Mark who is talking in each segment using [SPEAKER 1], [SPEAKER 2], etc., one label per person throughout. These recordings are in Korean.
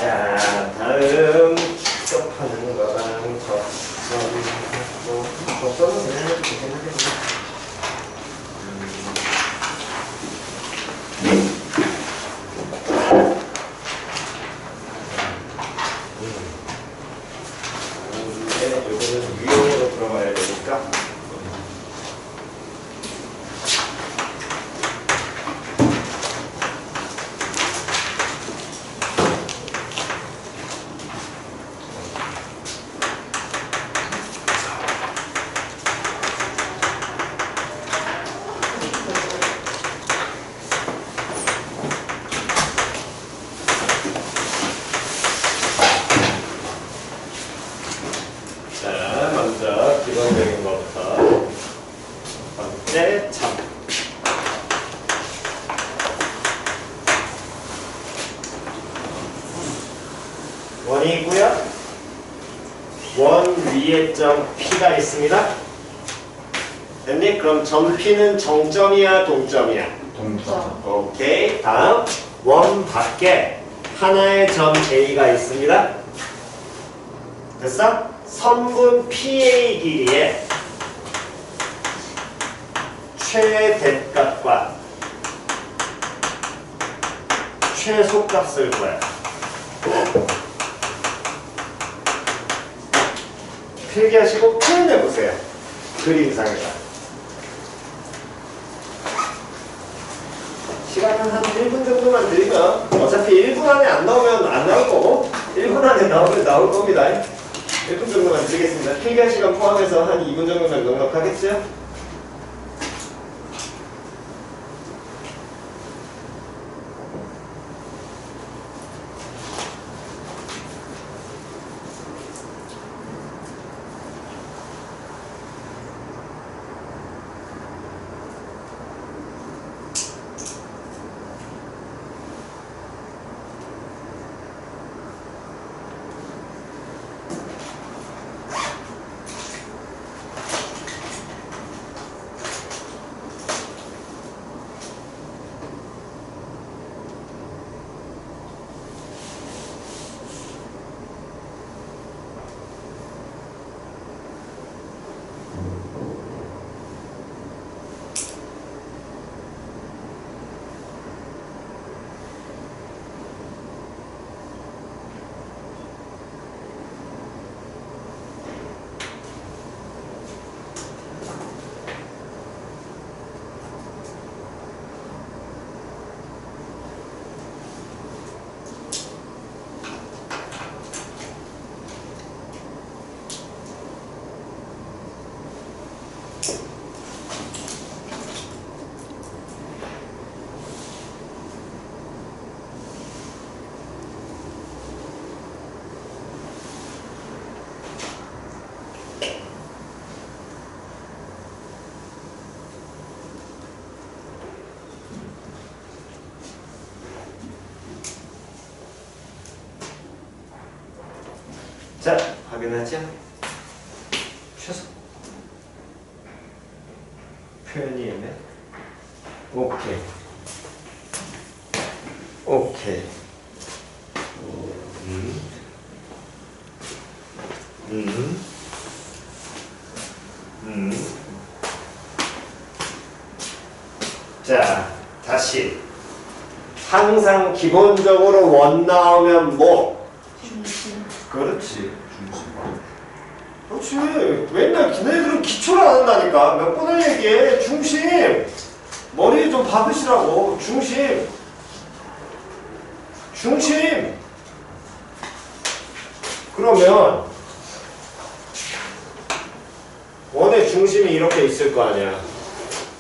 [SPEAKER 1] 자, 다음 취급하는 거랑 접선은 그냥 해도 되긴 하겠네. 이거는 유형으로 들어가야 되니까. 먼저 기본적인 것부터 첫 번째 참 원이 있고요. 원 위에 점 P가 있습니다. 됐니? 그럼 점 P는 정점이야 동점이야?
[SPEAKER 2] 동점.
[SPEAKER 1] 오케이. 다음 원 밖에 하나의 점 A가 있습니다. 됐어? 선분 PA 길이의 최대값과 최소값을 구해요. 필기하시고 표현해보세요. 그림상에다. 시간은 한 1분 정도만 드리면 어차피 1분 안에 안 나오면 안 나올 거고 1분 안에 나오면 나올 겁니다. 1분 정도만 드리겠습니다. 필기할 시간 포함해서 한 2분 정도면 넉넉하겠죠? 자, 확인하죠? 최소 표현이 있네. 오케이. 오케이. 자, 다시 항상 기본적으로 원 나오면 뭐? 그렇지. 그렇지. 맨날 너희들은 기초를 안 한다니까. 몇 번을 얘기해. 중심. 머리 좀 박으시라고. 중심. 중심. 그러면 원의 중심이 이렇게 있을 거 아니야.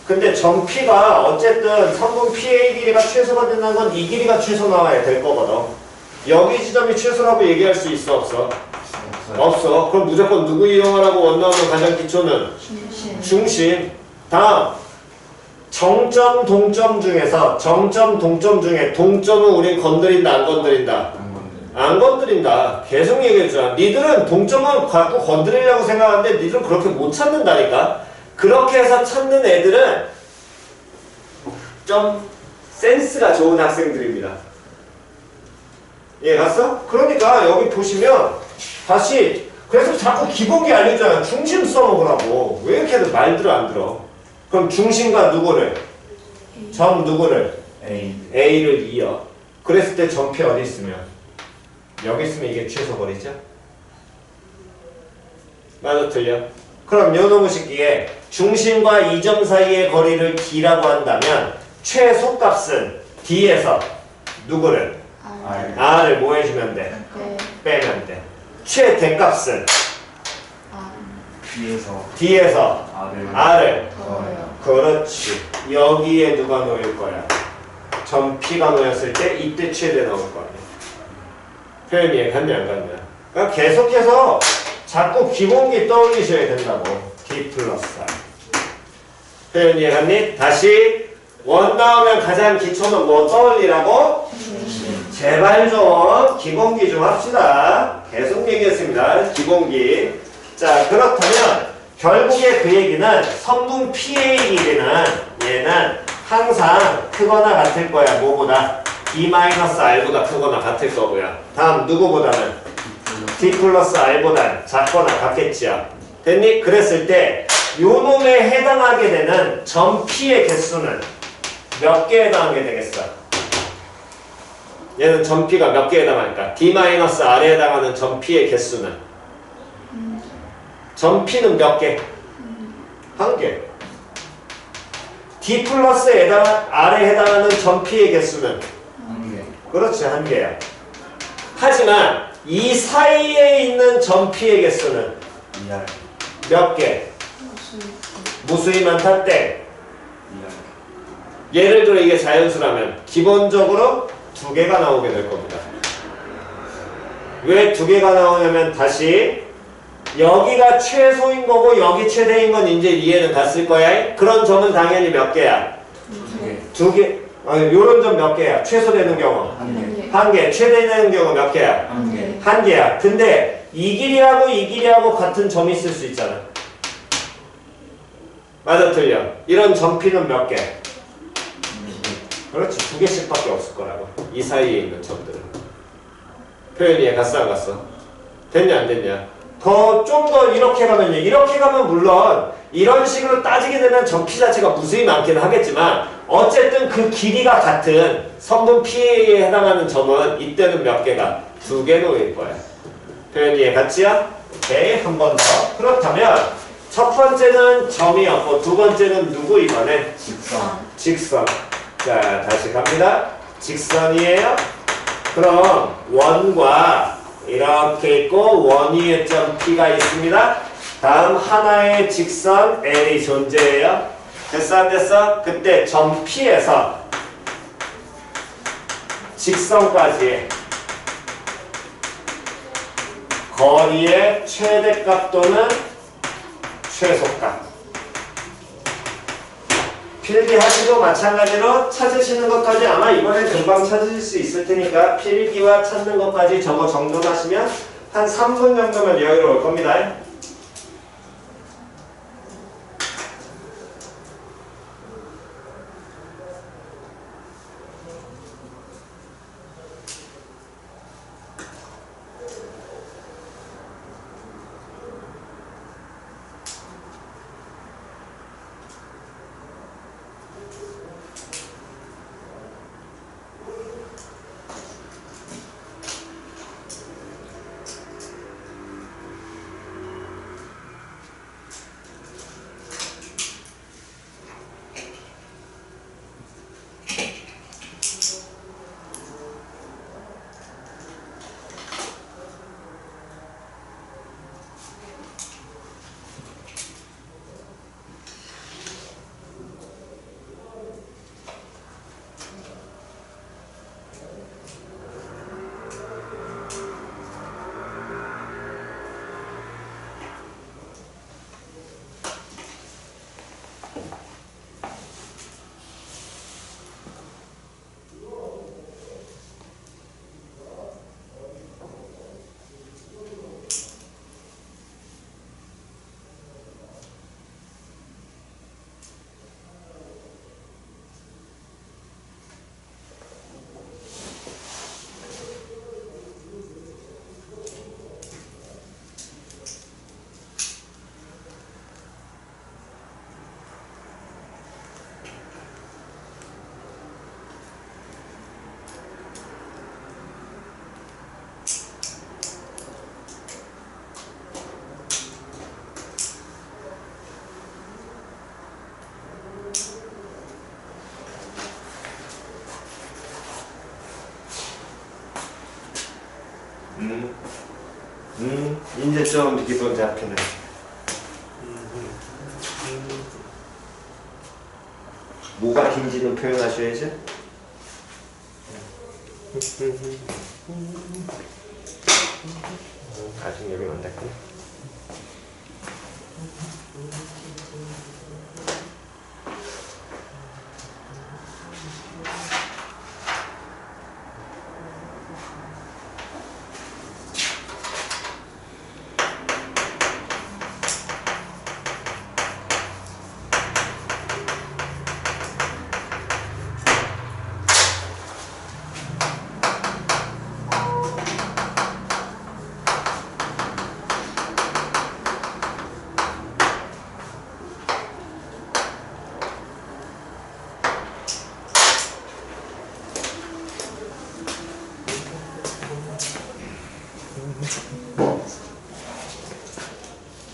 [SPEAKER 1] 근데 점 P가 어쨌든 선분 PA 길이가 최소가 된다는 건 이 길이가 최소 나와야 될 거거든. 여기 지점이 최소라고 얘기할 수 있어 없어? 없어. 그럼 무조건 누구 이용하라고 원 나오는 가장 기초는? 중심. 다음 정점 동점 중에서 정점 동점 중에 동점은 우린 건드린다 안 건드린다? 안 건드린다. 계속 얘기해주잖아. 니들은 동점은 갖고 건드리려고 생각하는데 니들은 그렇게 못 찾는다니까. 그렇게 해서 찾는 애들은 좀 센스가 좋은 학생들입니다. 예, 갔어? 그러니까 여기 보시면 다시 그래서 자꾸 기본기 알려주잖아. 중심 써먹으라고. 왜 이렇게 말 들어 안 들어? 그럼 중심과 누구를? 점 누구를? A를 이어. 그랬을 때 점피 어디 있으면? 여기 있으면 이게 최소거리죠? 맞아 틀려? 그럼 요 놈의 식기에 중심과 이 점 사이의 거리를 D라고 한다면 최소값은 D에서 누구를? R을 뭐 해주면 돼? 빼면 돼. 최대값은 D에서 R을 그렇지. 여기에 누가 놓일 거야? 점 P가 놓였을 때 이때 최대 나올 거 아니야. 표현이 이해갔냐 안 갔냐? 그러니까 계속해서 자꾸 기본기 떠올리셔야 된다고. D 플러스 R. 표현 이해갔니? 다시 원 나오면 가장 기초는 뭐 떠올리라고? 제발 좀 기본기 좀 합시다. 계속 얘기했습니다. 기본기. 자, 그렇다면 결국에 그 얘기는 성분 P의 길이는 얘는 항상 크거나 같을 거야. 뭐보다? D-R보다 크거나 같을 거고요. 다음 누구보다는? D 플러스 R보다 작거나 같겠지요. 됐니? 그랬을 때 요 놈에 해당하게 되는 점 P의 개수는 몇 개에 해당하게 되겠어? 얘는 점 P가 몇 개에 해당하니까 D-R에 해당하는 점 P의 개수는 점 P는 몇 개? 한 개. D 플러스에 R에 해당하는 점 P의 개수는 한 개. 그렇지, 한 개야. 하지만 이 사이에 있는 점 P의 개수는 몇 개? 무수히 많다 때. 예를 들어 이게 자연수라면 기본적으로 두 개가 나오게 될 겁니다. 왜 두 개가 나오냐면 다시 여기가 최소인 거고 여기 최대인 건 이제 이해는 갔을 거야. 그런 점은 당연히 몇 개야? 두 개. 아니, 요런 점 몇 개야? 최소 되는 경우? 한 개. 최대 되는 경우 몇 개야? 한 개야. 근데 이 길이하고 이 길이하고 같은 점이 있을 수 있잖아. 맞아 틀려? 이런 점피는 몇 개? 그렇지. 두 개씩밖에 없을 거라고. 이 사이에 있는 점들은. 표현이 이해 갔어 안 갔어? 됐냐 안 됐냐? 좀 더 이렇게 가면요. 이렇게 가면 물론 이런 식으로 따지게 되면 점피 자체가 무수히 많기는 하겠지만 어쨌든 그 길이가 같은 성분 P에 해당하는 점은 이때는 몇 개가? 두 개 놓일 거야. 표현이 이해 갔지요? 오케이. 한 번 더. 그렇다면 첫 번째는 점이었고 두 번째는 누구 이번에? 직선. 자, 다시 갑니다. 직선이에요. 그럼 원과 이렇게 있고 원 위에 점 P가 있습니다. 다음 하나의 직선 L이 존재해요. 됐어 안 됐어? 그때 점 P에서 직선까지 거리의 최대값 또는 최소값. 필기하시고 마찬가지로 찾으시는 것까지 아마 이번에 금방 찾으실 수 있을 테니까 필기와 찾는 것까지 저거 정돈하시면 한 3분 정도면 여유로울 겁니다. 이제 좀 기분 잡히네. 뭐가 긴지는 표현하셔야지. 아직 여긴 안 됐구나.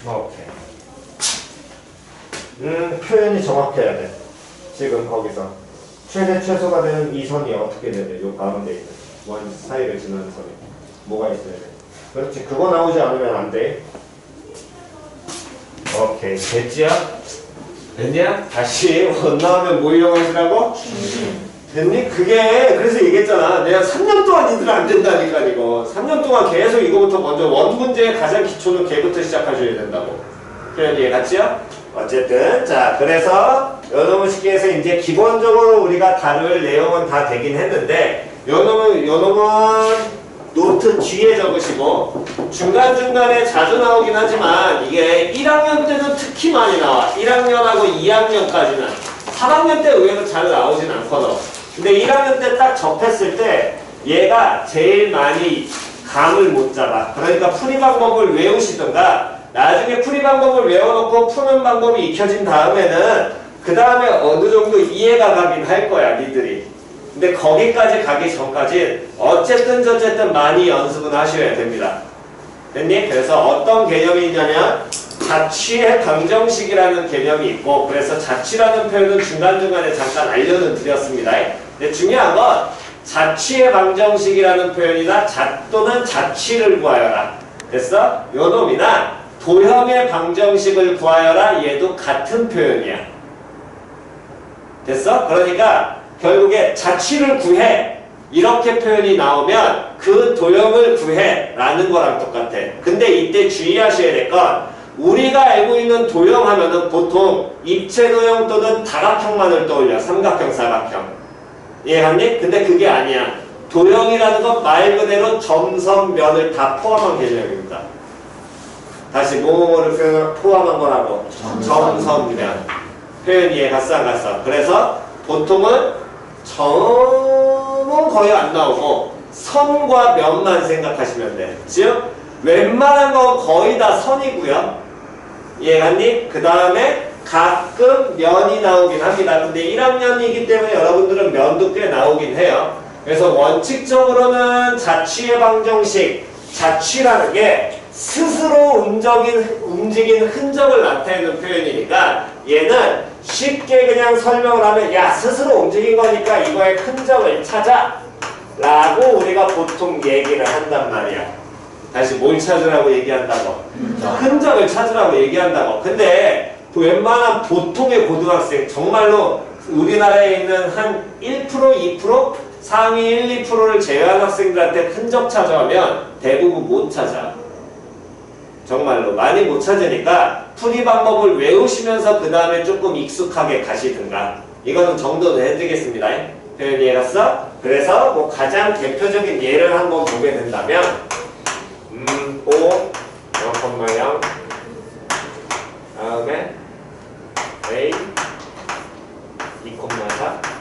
[SPEAKER 1] 오케이. 표현이 정확해야 돼. 지금 거기서 최대 최소가 되는 이 선이 어떻게 돼야 돼? 요 가운데 있는 원 사이를 지나는 선이 뭐가 있어야 돼? 그렇지. 그거 나오지 않으면 안 돼. 오케이. 됐지야? 됐냐? 다시 원 나오면 뭐 이용하시라고? 됐니? 그게 그래서 얘기했잖아. 내가 3년 동안 니들 안 된다니까 이거. 3년 동안 계속 이거부터 먼저 원 문제의 가장 기초는 걔부터 시작하셔야 된다고. 표현 이해 갔지요? 어쨌든 자 그래서 요놈의 식기에서 이제 기본적으로 우리가 다룰 내용은 다 되긴 했는데 요놈은 노트 뒤에 적으시고 중간중간에 자주 나오긴 하지만 이게 1학년 때는 특히 많이 나와. 1학년하고 2학년까지는 3학년 때 의외로 잘 나오진 않거든. 근데 1학년 때 딱 접했을 때 얘가 제일 많이 감을 못 잡아. 그러니까 풀이 방법을 외우시던가 나중에 풀이 방법을 외워놓고 푸는 방법이 익혀진 다음에는 그 다음에 어느 정도 이해가 가긴 할 거야 니들이. 근데 거기까지 가기 전까지 어쨌든 저쨌든 많이 연습은 하셔야 됩니다. 됐니? 그래서 어떤 개념이 있냐면 자취의 방정식이라는 개념이 있고 그래서 자취라는 표현은 중간중간에 잠깐 알려는 드렸습니다. 근데 중요한 건 자취의 방정식이라는 표현이나 또는 자취를 구하여라. 됐어? 요 놈이나 도형의 방정식을 구하여라. 얘도 같은 표현이야. 됐어? 그러니까 결국에 자취를 구해 이렇게 표현이 나오면 그 도형을 구해 라는 거랑 똑같아. 근데 이때 주의하셔야 될 건 우리가 알고 있는 도형 하면은 보통 입체도형 또는 다각형만을 떠올려. 삼각형, 사각형. 이해했니? 근데 그게 아니야. 도형이라는 건 말 그대로 점선, 면을 다 포함한 개념입니다. 다시 뭐뭐를 포함한 거라고. 점선, 면. 표현 이해 갔어 안 갔어? 그래서 보통은 점은 거의 안 나오고 선과 면만 생각하시면 돼. 즉 웬만한 건 거의 다 선이고요. 이해갔니? 그 다음에 가끔 면이 나오긴 합니다. 근데 1학년이기 때문에 여러분들은 면도 꽤 나오긴 해요. 그래서 원칙적으로는 자취의 방정식, 자취라는 게 스스로 움직인 흔적을 나타내는 표현이니까 얘는 쉽게 그냥 설명을 하면 야 스스로 움직인 거니까 이거의 흔적을 찾아 라고 우리가 보통 얘기를 한단 말이야. 다시 뭘 찾으라고 얘기한다고? 흔적을 찾으라고 얘기한다고. 근데 웬만한 보통의 고등학생 정말로 우리나라에 있는 한 1%, 2%? 상위 1, 2%를 제외한 학생들한테 흔적 찾아오면 대부분 못 찾아. 정말로 많이 못 찾으니까 풀이 방법을 외우시면서 그 다음에 조금 익숙하게 가시든가. 이거는 정도는 해드리겠습니다. 표현 이해갔어? 그래서 뭐 가장 대표적인 예를 한번 보게 된다면 5, 0,0 다음에 A 2,4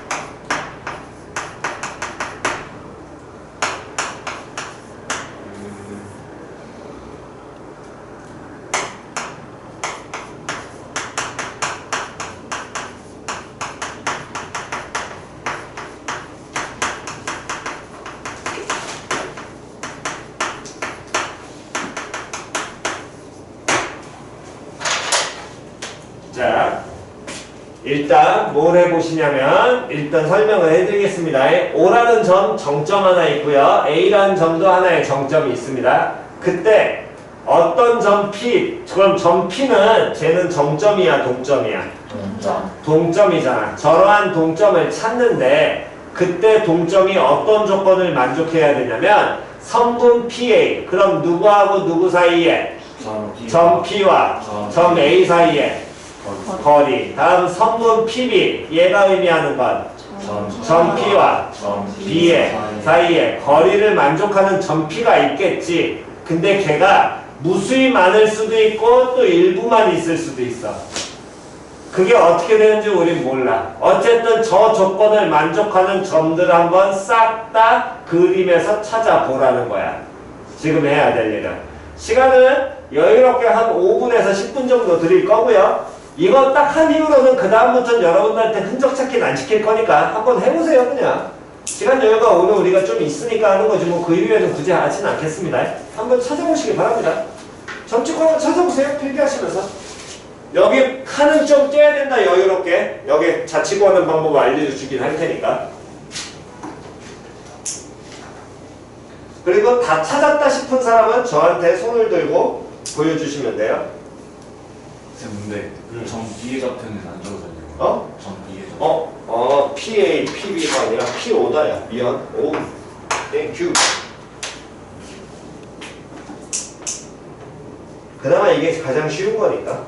[SPEAKER 1] 일단 뭘 해보시냐면 일단 설명을 해드리겠습니다. O라는 점 정점 하나 있고요. A라는 점도 하나의 정점이 있습니다. 그때 어떤 점 P, 그럼 점 P는 쟤는 정점이야 동점이야? 동점이잖아. 저러한 동점을 찾는데 그때 동점이 어떤 조건을 만족해야 되냐면 선분 PA, 그럼 누구하고 누구 사이에? 점 P와 점 A 사이에 거리. 다음 선분 PB, 얘가 의미하는 건 점 P와 B의 사이에 거리를 만족하는 점 P가 있겠지. 근데 걔가 무수히 많을 수도 있고 또 일부만 있을 수도 있어. 그게 어떻게 되는지 우린 몰라. 어쨌든 저 조건을 만족하는 점들을 한번 싹 다 그림에서 찾아보라는 거야. 지금 해야 될 일은. 시간은 여유롭게 한 5분에서 10분 정도 드릴 거고요. 이거 딱 한 이후로는 그 다음부터는 여러분들한테 흔적 찾기는 안 시킬 거니까 한번 해보세요 그냥. 시간 여유가 오늘 우리가 좀 있으니까 하는 거지 뭐 그 이후에는 굳이 하진 않겠습니다. 한번 찾아보시기 바랍니다. 점찍고 한번 찾아보세요. 필기하시면서. 여기 칸은 좀 떼야 된다 여유롭게. 여기 자치고 하는 방법을 알려주긴 할 테니까. 그리고 다 찾았다 싶은 사람은 저한테 손을 들고 보여주시면 돼요.
[SPEAKER 2] 근데 점 B의 좌표는 안 적어졌네요.
[SPEAKER 1] 어?
[SPEAKER 2] 점 B의 좌표.
[SPEAKER 1] PA, PB가 아니라 P5다야. 미안. 오, 땡큐. 그나마 이게 가장 쉬운 거니까.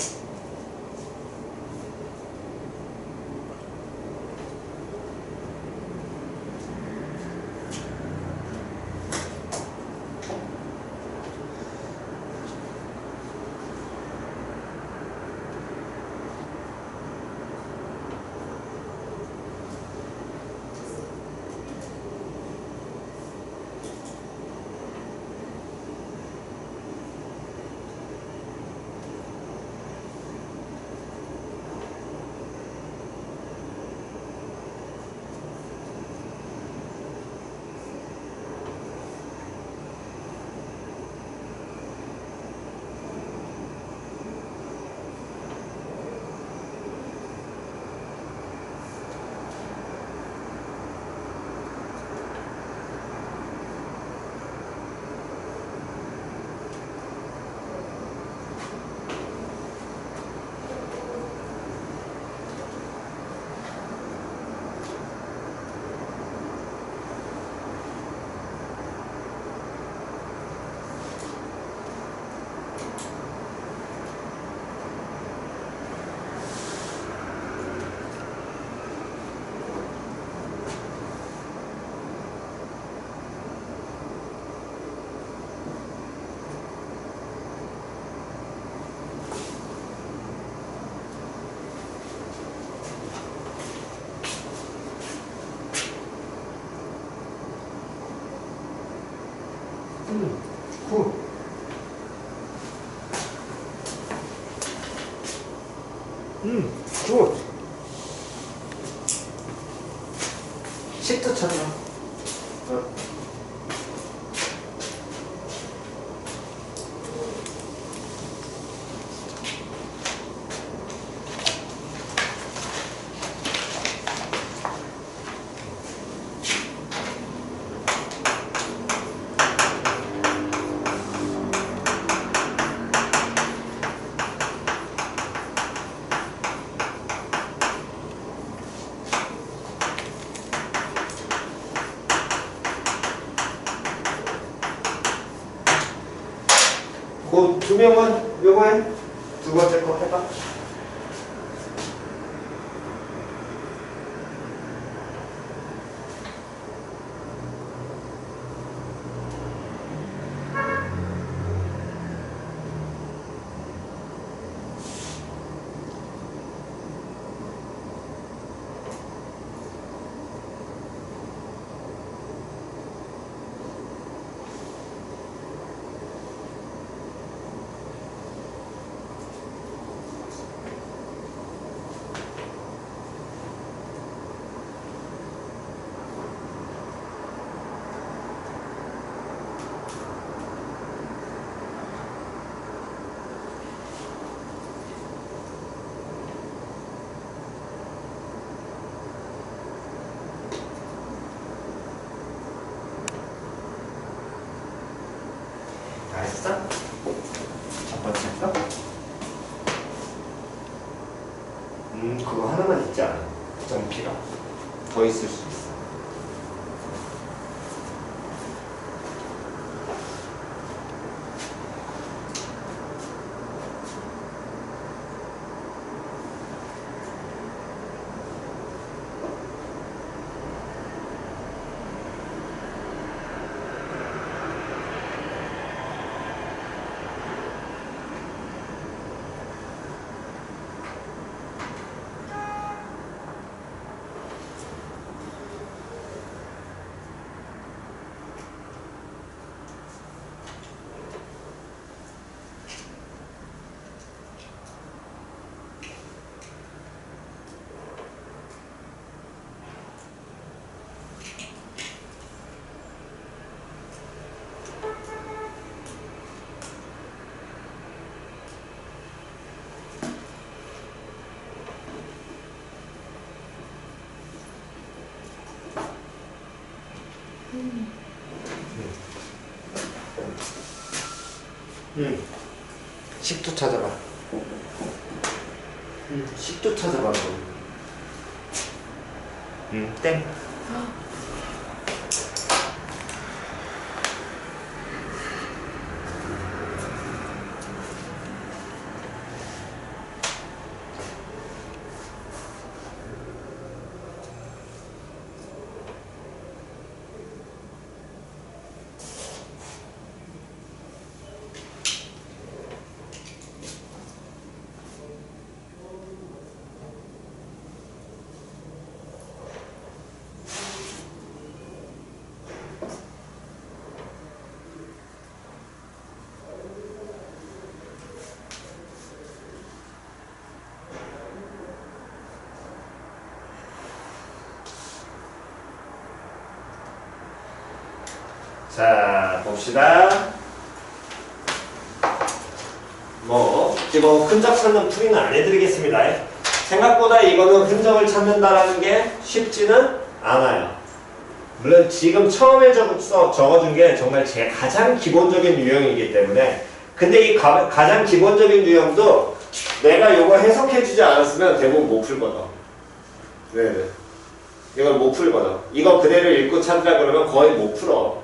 [SPEAKER 1] 굿. 굿. 시트 찾아. 그 두 명은 요거 해. 두 번째 거 해봐. 다 했어? 첫 번째 거? 그거 하나만 있지 않아. 점피가. 더 있을 수 있어. 식도 찾아봐. 식도 찾아봐. 땡. 자, 봅시다. 지금 흔적 찾는 풀이는 안 해드리겠습니다. 생각보다 이거는 흔적을 찾는다라는 게 쉽지는 않아요. 물론 지금 처음에 적어준 게 정말 제 가장 기본적인 유형이기 때문에, 근데 이 가장 기본적인 유형도 내가 이거 해석해주지 않았으면 대부분 못 풀거든. 네네. 이걸 못 풀거든. 이거 그대로 읽고 찾으라 그러면 거의 못 풀어.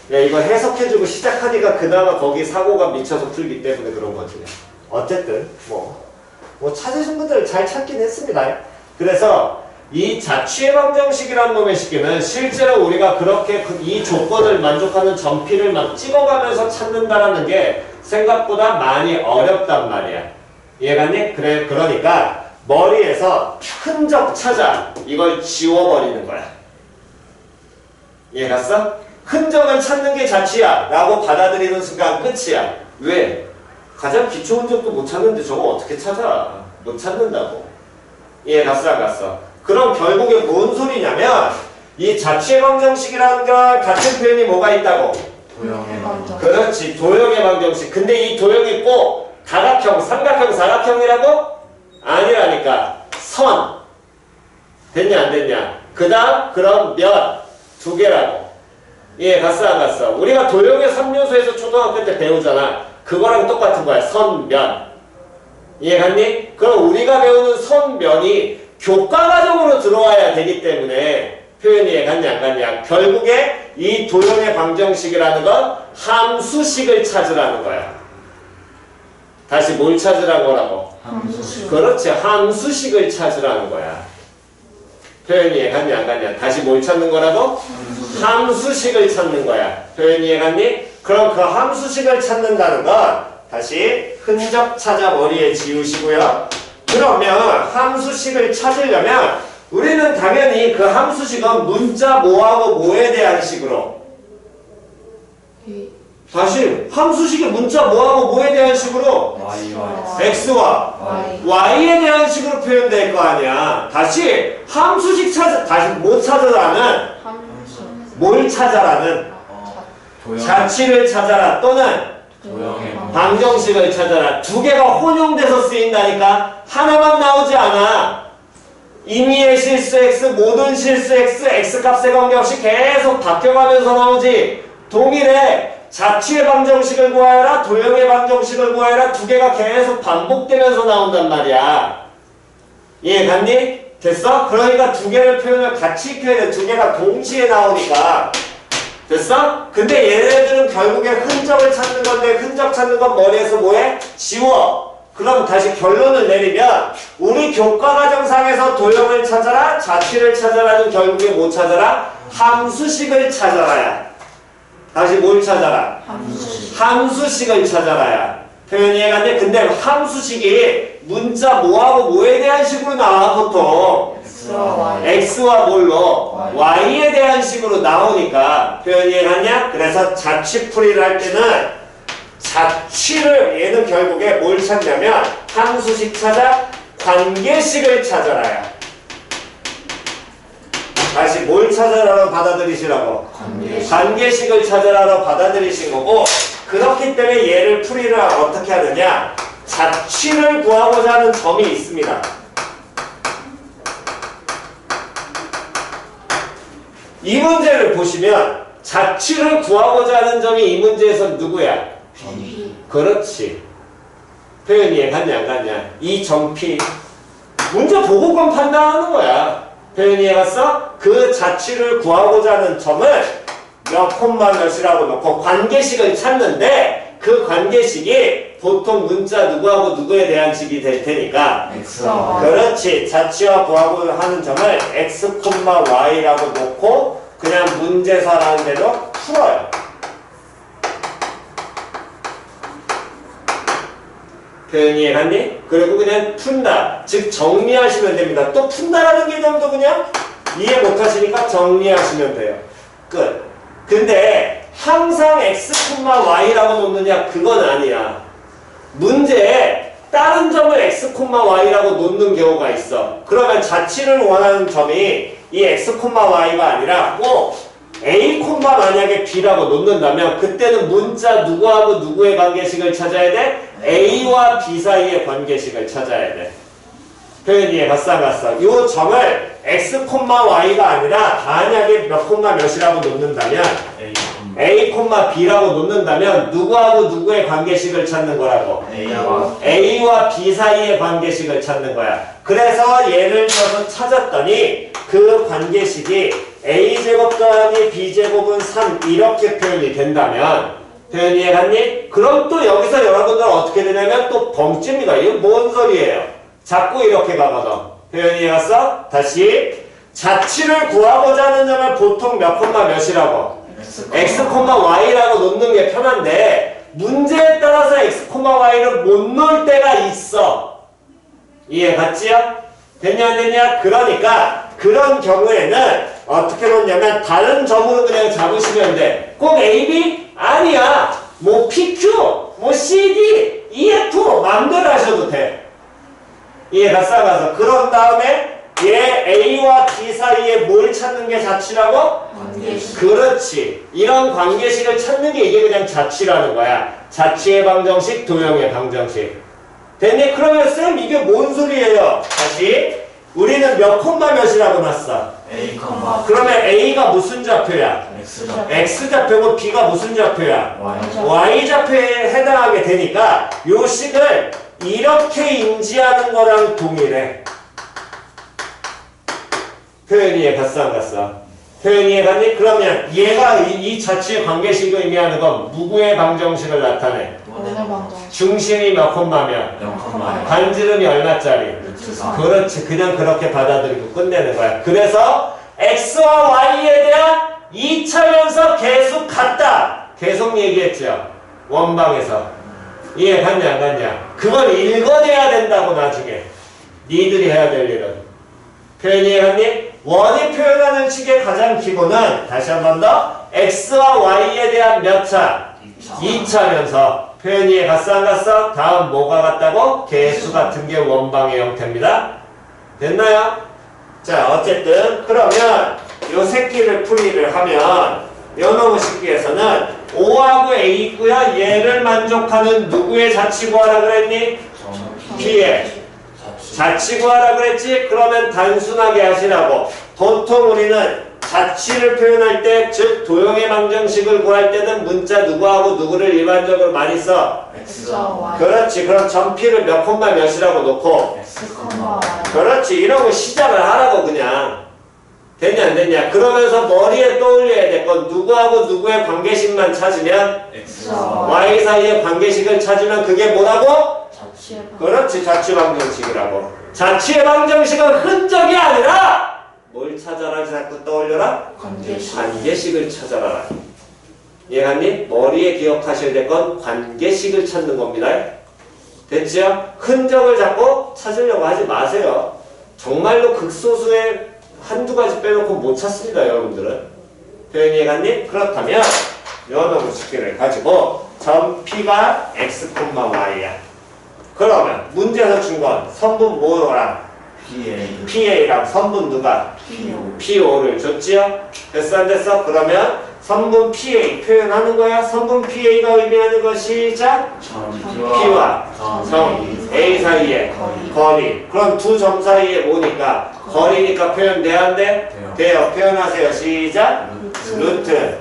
[SPEAKER 1] 이거 해석해주고 시작하니까 그나마 거기 사고가 미쳐서 풀기 때문에 그런 거지. 어쨌든 뭐 찾으신 분들 잘 찾긴 했습니다. 그래서 이 자취의 방정식이라는 놈의 식기는 실제로 우리가 그렇게 이 조건을 만족하는 점피를 막 찍어가면서 찾는다라는 게 생각보다 많이 어렵단 말이야. 이해갔니? 그래, 그러니까 머리에서 흔적 찾아 이걸 지워버리는 거야. 이해갔어? 흔적을 찾는 게 자취야 라고 받아들이는 순간 끝이야. 왜? 가장 기초 흔적도 못 찾는데 저거 어떻게 찾아? 못 찾는다고. 이해갔어 안 갔어? 그럼 결국에 뭔 소리냐면 이 자취의 방정식이라는 거 같은 표현이 뭐가 있다고?
[SPEAKER 2] 도형의 방정식.
[SPEAKER 1] 그렇지, 도형의 방정식. 근데 이 도형이 꼭 다각형, 삼각형, 사각형이라고? 아니라니까. 선. 됐냐 안 됐냐? 그 다음 그럼 면. 두 개라고. 예, 갔어 안 갔어? 우리가 도형의 3요소에서 초등학교 때 배우잖아. 그거랑 똑같은 거야. 선, 면. 이해갔니? 그럼 우리가 배우는 선, 면이 교과과정으로 들어와야 되기 때문에 표현이 이해갔냐 안 갔냐? 결국에 이 도형의 방정식이라는 건 함수식을 찾으라는 거야. 다시 뭘 찾으라고 하라고?
[SPEAKER 2] 함수식.
[SPEAKER 1] 그렇지, 함수식을 찾으라는 거야. 표현이 이해갔냐 안 갔냐? 다시 뭘 찾는 거라고? 함수식을 찾는 거야. 표현이 이해갔니? 그럼 그 함수식을 찾는다는 건 다시 흔적 찾아 머리에 지우시고요. 그러면 함수식을 찾으려면 우리는 당연히 그 함수식은 문자 뭐하고 뭐에 대한 식으로, 다시 함수식의 문자 뭐하고 뭐에 대한 식으로
[SPEAKER 2] Y와
[SPEAKER 1] x와 y에 대한 식으로 표현될 거 아니야. 다시 함수식 찾아, 다시 뭐 찾으라는, 뭘 찾아라는,
[SPEAKER 2] 도형.
[SPEAKER 1] 자취를 찾아라 또는
[SPEAKER 2] 도형의
[SPEAKER 1] 방정식을 찾아라. 두 개가 혼용돼서 쓰인다니까. 하나만 나오지 않아. 임의의 실수 x, 모든 실수 x, x값에 관계없이 계속 바뀌어가면서 나오지. 동일해. 자취의 방정식을 구하여라, 도형의 방정식을 구하여라 두 개가 계속 반복되면서 나온단 말이야. 이해갔니? 됐어? 그러니까 두 개를 표현을 같이 표현해. 두 개가 동시에 나오니까. 됐어? 근데 얘네들은 결국에 흔적을 찾는 건데 흔적 찾는 건 머리에서 뭐해? 지워. 그럼 다시 결론을 내리면 우리 교과과정상에서 도형을 찾아라, 자취를 찾아라는 결국에 뭐 찾아라? 함수식을 찾아라야. 다시 뭘 찾아라? 함수식을 찾아라야. 표현이 해갔네? 근데 함수식이 문자 뭐하고 뭐에 대한 식으로 나와 보통 x와 뭘로? y에 대한 식으로 나오니까 표현이 해갔냐? 그래서 자취풀이를 할 때는 자취를 얘는 결국에 뭘 찾냐면 함수식 찾아 관계식을 찾아라야. 다시 뭘 찾아라로 받아들이시라고? 관계식을 찾아라로 받아들이신 거고, 그렇기 때문에 얘를 풀이를 어떻게 하느냐? 자취를 구하고자 하는 점이 있습니다. 이 문제를 보시면 자취를 구하고자 하는 점이 이 문제에서 누구야? 그렇지. 표현이 이해갔냐 안 갔냐? 이 점피 문제 보고만 판단하는 거야. 표현이 해갔어? 그 자취를 구하고자 하는 점을 몇 콤마 몇이라고 놓고 관계식을 찾는데 그 관계식이 보통 문자 누구하고 누구에 대한 식이 될 테니까 그렇지. 자취와 구하고 하는 점을 x, y라고 놓고 그냥 문제사라는 대로 풀어요. 표현이 해갔니? 그리고 그냥 푼다. 즉 정리하시면 됩니다. 또 푼다라는 개념도 그냥 이해 못하시니까 정리하시면 돼요. 끝. 근데 항상 x, y라고 놓느냐? 그건 아니야. 문제에 다른 점을 x, y라고 놓는 경우가 있어. 그러면 자취를 원하는 점이 이 x, y가 아니라 꼭 a, 만약에 b라고 놓는다면 그때는 문자 누구하고 누구의 관계식을 찾아야 돼? a와 b 사이의 관계식을 찾아야 돼. 표현 이해 갔어 안 갔어? 이 점을 x, y가 아니라 만약에 몇 콤마 몇이라고 놓는다면 a, b라고 놓는다면 누구하고 누구의 관계식을 찾는 거라고? a와 b 사이의 관계식을 찾는 거야. 그래서 예를 들어서 찾았더니 그 관계식이 a제곱 더하기 b제곱은 3 이렇게 표현이 된다면 표현 이해갔니? 그럼 또 여기서 여러분들은 어떻게 되냐면 또 벙집니다. 이거 뭔 소리예요? 자꾸 이렇게 가거든. 표현 이해갔어? 다시 자취를 구하고자 하는 점을 보통 몇 콤마 몇이라고? x, y라고 놓는 게 편한데 문제에 따라서 x, y를 못 놓을 때가 있어. 이해 갔지요? 됐냐 안 됐냐? 그러니까 그런 경우에는 어떻게 놓냐면 다른 점으로 그냥 잡으시면 돼. 꼭 A, B? 아니야. 뭐 PQ, 뭐 CD, EF 마음대로 하셔도 돼. 이해 갔어 가서 그런 다음에 얘 A와 B 사이에 뭘 찾는 게 자취라고? 관계식. 그렇지. 이런 관계식을 찾는 게 이게 그냥 자취라는 거야. 자취의 방정식, 도형의 방정식. 됐니? 그러면 쌤 이게 뭔 소리예요? 다시 우리는 몇 콤마 몇이라고 놨어?
[SPEAKER 2] A,
[SPEAKER 1] 그러면 A가 무슨 좌표야? X 좌표고 B가 무슨 좌표야? Y 좌표에 해당하게 되니까 요 식을 이렇게 인지하는 거랑 동일해. 표현이 이해 갔어 안 갔어? 표현이 이해 갔니? 그러면 얘가 이 자취의 관계식을 의미하는 건 누구의 방정식을 나타내? 중심이 몇 콤마면? 반지름이 얼마짜리? 그렇지. 그냥 그렇게 받아들이고 끝내는 거야. 그래서 x와 y에 대한 2차연속 계속 같다. 계속 얘기했죠. 원방에서. 이해 갔냐 안 갔냐? 그걸 읽어내야 된다고 나중에. 니들이 해야 될 일은. 표현이 이해 갔니? 원이 표현하는 식의 가장 기본은 다시 한 번 더 x와 y에 대한 몇 차? 2차면서 표현이 이해 갔어 안 갔어? 다음 뭐가 같다고? 개수 같은 게 원방의 형태입니다. 됐나요? 자 어쨌든 그러면 요 새끼를 풀이를 하면 요놈의 새끼에서는 O하고 A 있고요. 얘를 만족하는 누구의 자취 구하라 그랬니? B의 자취 구하라 그랬지? 그러면 단순하게 하시라고. 보통 우리는 자취를 표현할 때, 즉 도형의 방정식을 구할 때는 문자 누구하고 누구를 일반적으로 많이 써.
[SPEAKER 3] X와 Y
[SPEAKER 1] 그렇지. 그럼 전피를 몇 콤마 몇이라고 놓고.
[SPEAKER 3] X, Y
[SPEAKER 1] 그렇지. 이러고 시작을 하라고 그냥. 됐냐 안 됐냐. 그러면서 머리에 떠올려야 될 건 누구하고 누구의 관계식만 찾으면
[SPEAKER 2] X와
[SPEAKER 1] Y 사이의 관계식을 찾으면 그게 뭐라고?
[SPEAKER 3] 자취의 방
[SPEAKER 1] 그렇지. 자취 방정식이라고. 자취의 방정식은 흔적이 아니라 뭘 찾아라 자꾸 떠올려라?
[SPEAKER 3] 관계식
[SPEAKER 1] 관계식을 찾아라. 이해갔니? 머리에 기억하셔야 될 건 관계식을 찾는 겁니다. 됐죠? 흔적을 자꾸 찾으려고 하지 마세요. 정말로 극소수의 한두 가지 빼놓고 못 찾습니다, 여러분들은. 표현이 이해갔니? 그렇다면 요놈의 식기를 가지고 점 P가 X, Y야. 그러면 문제에서 준 건 선분 뭐랑
[SPEAKER 2] PA
[SPEAKER 1] PA랑 선분 누가?
[SPEAKER 3] PO
[SPEAKER 1] PO를 줬지요? 됐어 안 됐어? 그러면 선분 PA 표현하는 거야. 선분 PA가 의미하는 것이 시작. P와 점 A 사이에 거리. 그럼 두 점 사이에 뭐니까? 거리니까 표현 돼야 안 돼? 돼요. 표현하세요. 시작. 루트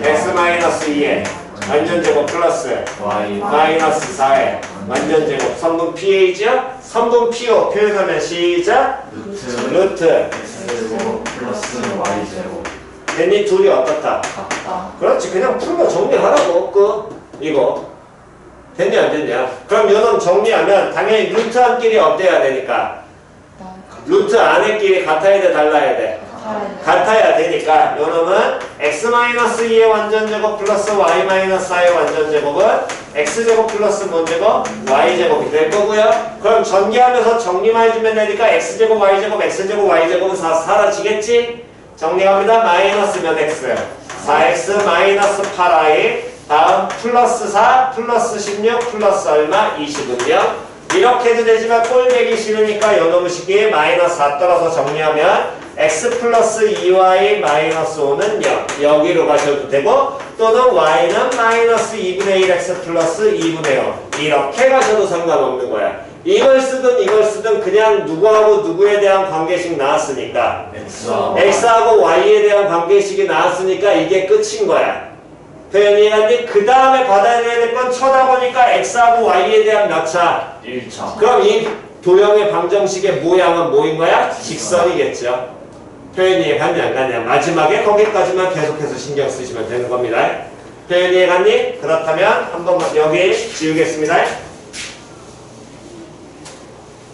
[SPEAKER 1] X-2에 완전제곱 플러스
[SPEAKER 2] Y
[SPEAKER 1] 마이너스 4에 완전제곱 선분 PA죠? 선분 PO 표현하면 시작. 루트
[SPEAKER 2] X제곱 플러스 Y제곱
[SPEAKER 1] 됐니? 둘이 어떻다?
[SPEAKER 3] 같다
[SPEAKER 1] 그렇지. 그냥 풀고 정리하라고. 이거 됐냐 안 됐냐? 그럼 요놈 정리하면 당연히 루트 안끼리 어때야 되니까 루트 안에끼리 같아야 돼 달라야 돼? 같아야 되니까 요놈은 x-2의 완전제곱 플러스 y-4의 완전제곱은 x제곱 플러스 뭔제곱? y제곱이 될 거고요. 그럼 전개하면서 정리만 해주면 되니까 x제곱 y제곱 x제곱 y제곱은 사라지겠지? 정리합니다. 마이너스 몇 x? 4x 마이너스 8y 다음 플러스 4 플러스 16 플러스 얼마? 20은요. 이렇게 해도 되지만 꼴배기 싫으니까 요놈의 식기에 마이너스 4 떨어서 정리하면 x 플러스 2y 마이너스 5는 0 여기로 가셔도 되고 또는 y는 마이너스 2분의 1x 플러스 2분의 0 이렇게 가셔도 상관없는 거야. 이걸 쓰든 그냥 누구하고 누구에 대한 관계식 나왔으니까 x하고 y에 대한 관계식이 나왔으니까 이게 끝인 거야. 표현이 이해갔니? 그 다음에 받아야 될 건 쳐다보니까 x하고 y에 대한 몇 차?
[SPEAKER 2] 1차
[SPEAKER 1] 그럼 이 도형의 방정식의 모양은 뭐인 거야? 직선이겠죠. 표현이 이해갔니? 안 갔냐? 마지막에 거기까지만 계속해서 신경 쓰시면 되는 겁니다. 표현이 이해갔니? 그렇다면 한번 여기 지우겠습니다.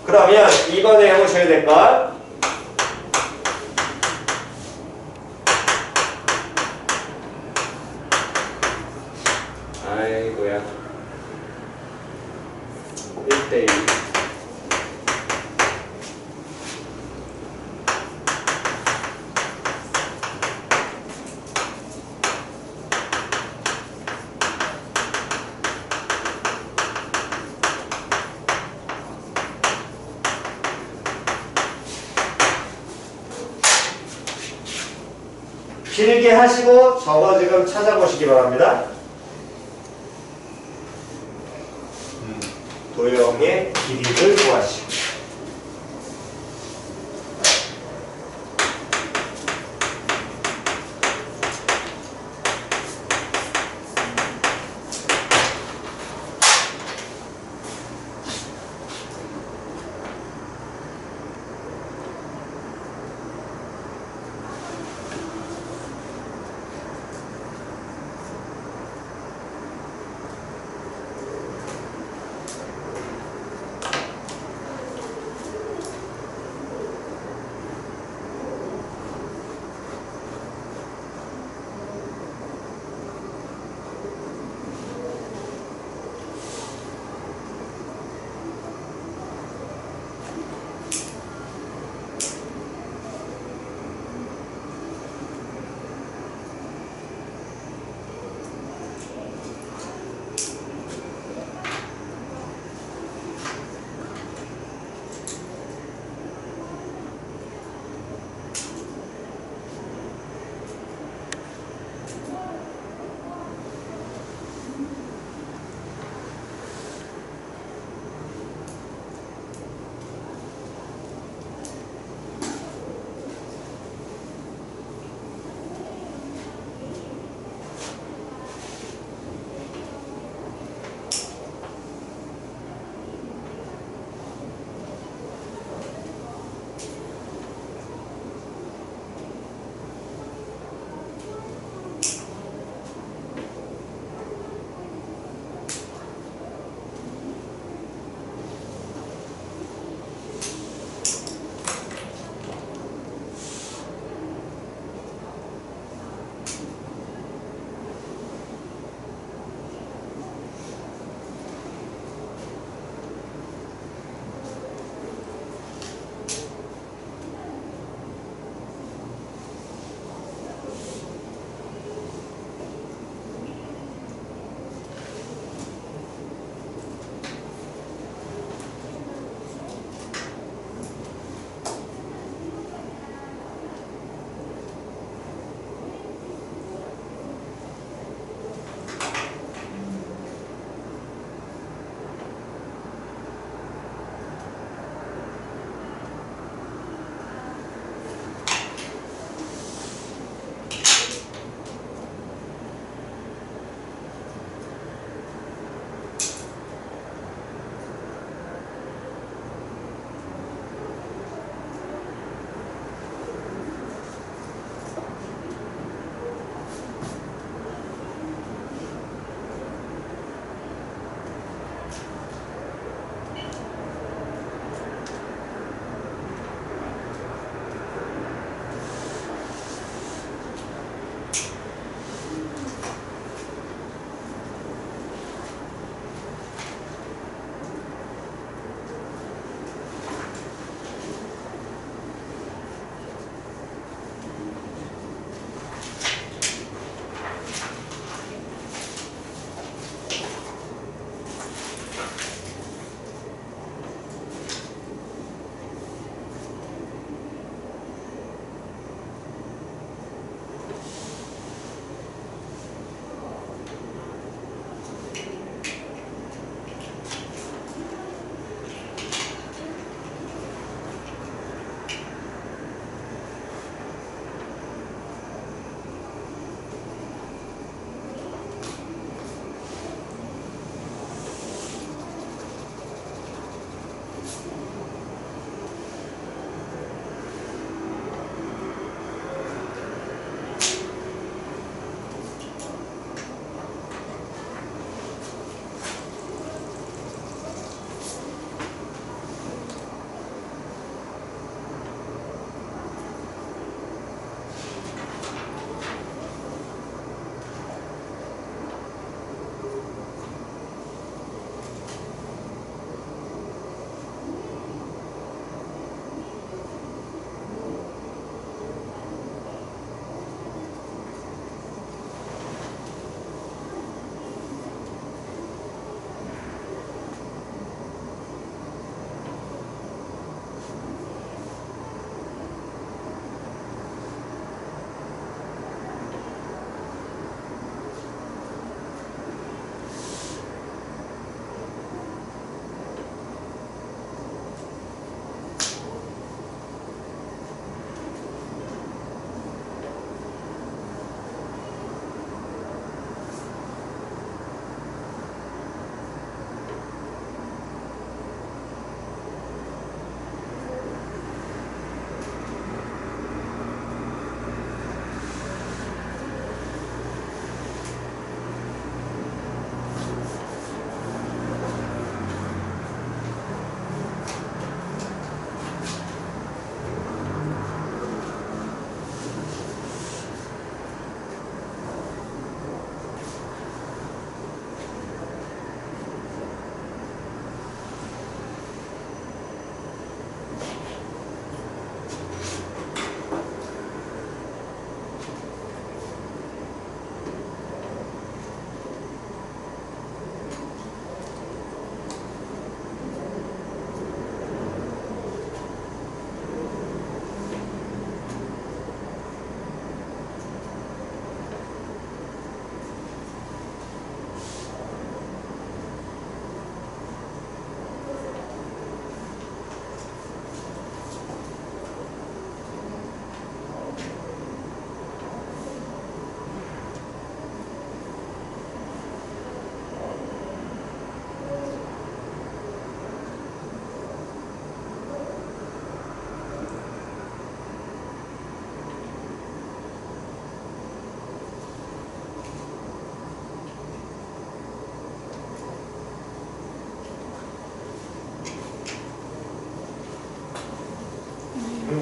[SPEAKER 1] 그러면 이번에 해보셔야 될 건 아이고야 1대1 길게 하시고 저거 지금 찾아보시기 바랍니다. 도형의 길이를 구하시오.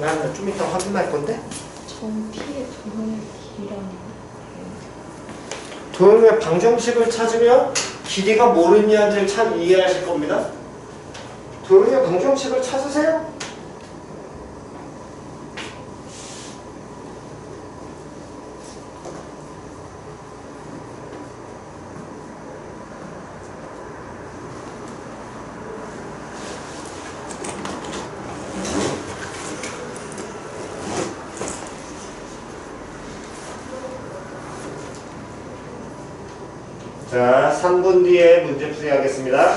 [SPEAKER 1] 난 좀 이따 확인할 건데.
[SPEAKER 3] 정피의 도형의 길이라는
[SPEAKER 1] 도형의 방정식을 찾으면 길이가 모르냐를 참 이해하실 겁니다. 도형의 방정식을 찾으세요. 자, 3분 뒤에 문제풀이 하겠습니다.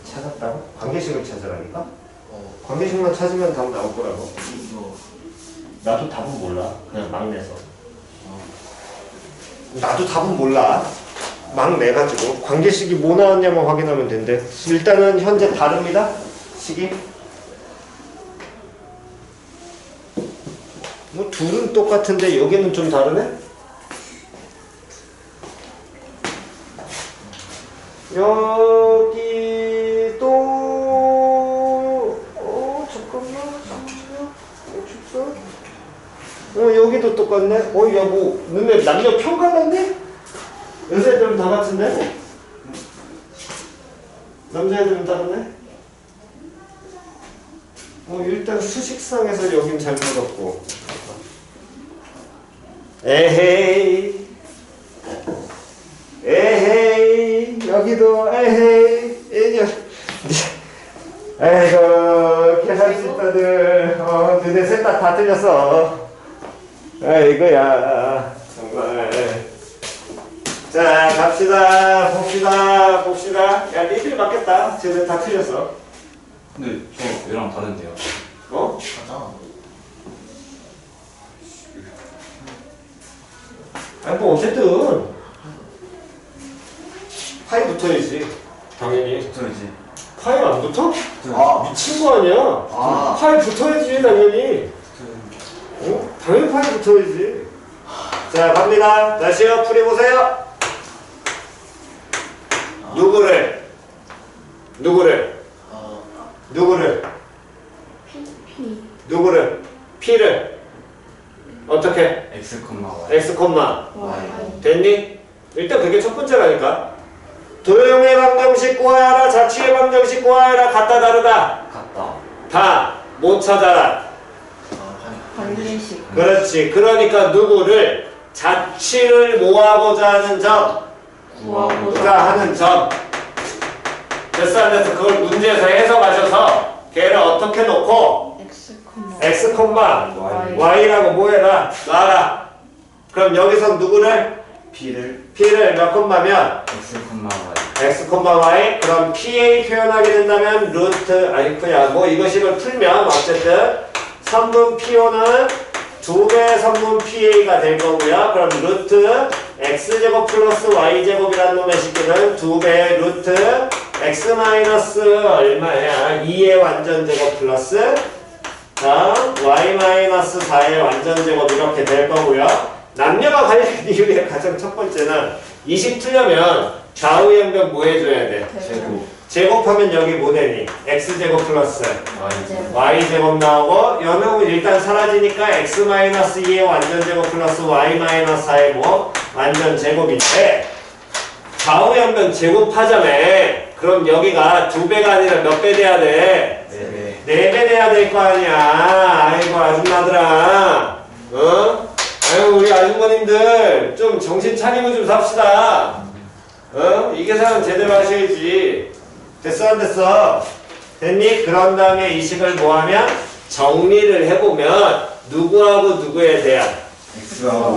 [SPEAKER 1] 찾았다고? 관계식을 찾으라니까? 관계식만 찾으면 답 나올 거라고.
[SPEAKER 2] 이거
[SPEAKER 1] 나도 답은 몰라. 그냥 막 내서. 나도 답은 몰라. 막 내가지고 관계식이 뭐 나왔냐만 확인하면 된대. 일단은 현재 다릅니다. 식이. 뭐 둘은 똑같은데 여기는 좀 다르네? 여기도 잠깐만 축소 여기도 똑같네. 야 뭐 너네 남녀 평가났네? 여자애들은 다 같은데? 남자애들은 다르네? 일단 수식상에서 여긴 잘 물었고 에헤이 여기도 에헤이 아이고 계산식다들 너네 셋 다 틀렸어. 아이고야 정말. 자 갑시다. 봅시다. 야 니들 맞겠다. 쟤들 다 틀렸어.
[SPEAKER 2] 근데 저 얘랑 다른데요.
[SPEAKER 3] 맞아.
[SPEAKER 1] 아니 뭐 어쨌든 파이 붙어야지. 당연히.
[SPEAKER 2] 붙어야지.
[SPEAKER 1] 파이 안 붙어?
[SPEAKER 3] 아.
[SPEAKER 1] 미친 거 아니야?
[SPEAKER 3] 아.
[SPEAKER 1] 파이 붙어야지 당연히. 어? 당연히 파이 붙어야지. 자 갑니다. 다시요 풀이보세요. 누구를?
[SPEAKER 3] P.
[SPEAKER 1] 누구를? P를 어떻게?
[SPEAKER 2] X, Y.
[SPEAKER 1] X,
[SPEAKER 3] Y.
[SPEAKER 1] 됐니? 일단 그게 첫 번째라니까. 도형의 방정식 구하여라, 자취의 방정식 구하여라. 같다 다르다?
[SPEAKER 2] 같다.
[SPEAKER 1] 다 못 찾아라.
[SPEAKER 3] 관계식.
[SPEAKER 1] 그렇지. 그러니까 누구를 자취를 모아보자 하는 점,
[SPEAKER 3] 구하고자
[SPEAKER 1] 하는 점. 됐어 안 됐어? 그걸 문제에서 해석하셔서 걔를 어떻게 놓고
[SPEAKER 3] X,
[SPEAKER 1] X, Y라고 뭐 해라? 놔라. 그럼 여기서 누구를? P를 몇 콤마면?
[SPEAKER 2] X, Y.
[SPEAKER 1] X, Y. 그럼 PA 표현하게 된다면 루트, 아니 그냥 뭐 이거식을 풀면 어쨌든 선분 PO는 2배의 선분 PA가 될 거고요. 그럼 루트 X제곱 플러스 Y제곱이라는 놈의 식기는 2배의 루트 X 마이너스 얼마야? 2의 완전제곱 플러스 Y 마이너스 4의 완전제곱 이렇게 될 거고요. 남녀가 관련 이유의 가장 첫 번째는 20 틀려면 좌우 연변 뭐 해줘야 돼? 제곱하면 여기 뭐 되니? X제곱 플러스 Y제곱 나오고 여명은 일단 사라지니까 X 마이너스 2의 완전제곱 플러스 Y 마이너스 4의 뭐? 완전제곱인데 좌우 연변 제곱하자며. 그럼 여기가 2배가 아니라 몇 배 돼야 돼? 4배 돼야 될 거 아니야. 아이고 아줌마들아. 어? 아유 우리 아주머님들 좀 정신 차리고 좀 삽시다. 어? 이 계산은 제대로 하셔야지. 됐어 안 됐어? 됐니? 그런 다음에 이 식을 뭐하면 정리를 해보면 누구하고 누구에 대한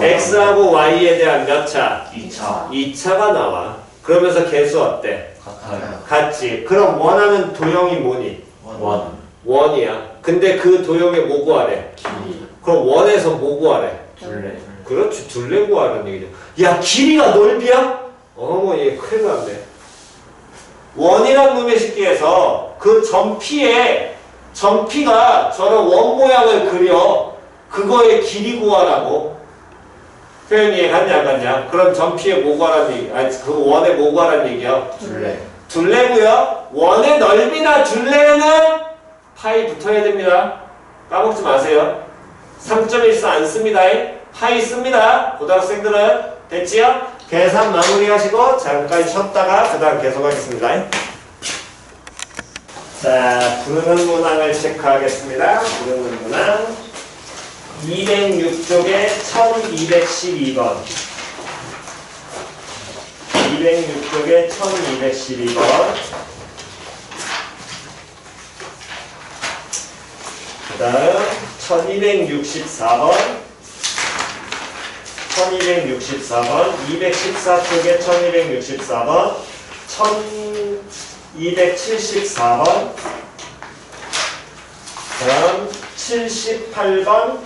[SPEAKER 1] X하고 Y에 대한 몇 차?
[SPEAKER 2] 2차.
[SPEAKER 1] 2차가 나와. 그러면서 개수 어때?
[SPEAKER 2] 같아요.
[SPEAKER 1] 같지. 그럼 원하는 도형이 뭐니? 원이야. 근데 그 도형의 뭐 구하래? 그럼 원에서 뭐 구하래?
[SPEAKER 2] 둘레.
[SPEAKER 1] 그렇지. 둘레 구하라는 얘기죠. 야 길이가 넓이야? 어머 얘 큰일 났네. 원이란 놈의 식기에서 그 점피가 저런 원 모양을 그려. 그거의 길이 구하라고. 표현이 이해갔냐 안 갔냐? 그럼 점피에 뭐 구하라는 얘기? 아니 그 원에 뭐 구하라는 얘기야? 둘레고요. 원의 넓이나 둘레는 파이 붙어야 됩니다. 까먹지 마세요. 3.14 안 씁니다. 파이 씁니다. 고등학생들은. 됐지요? 계산 마무리하시고 잠깐 쉬었다가 그 다음 계속하겠습니다. 자, 부르는 문항을 체크하겠습니다. 부르는 문항 206쪽에 1212번 206쪽에 1212번 그 다음 1264번 1264번 214쪽에 1264번 1274번 다음 78번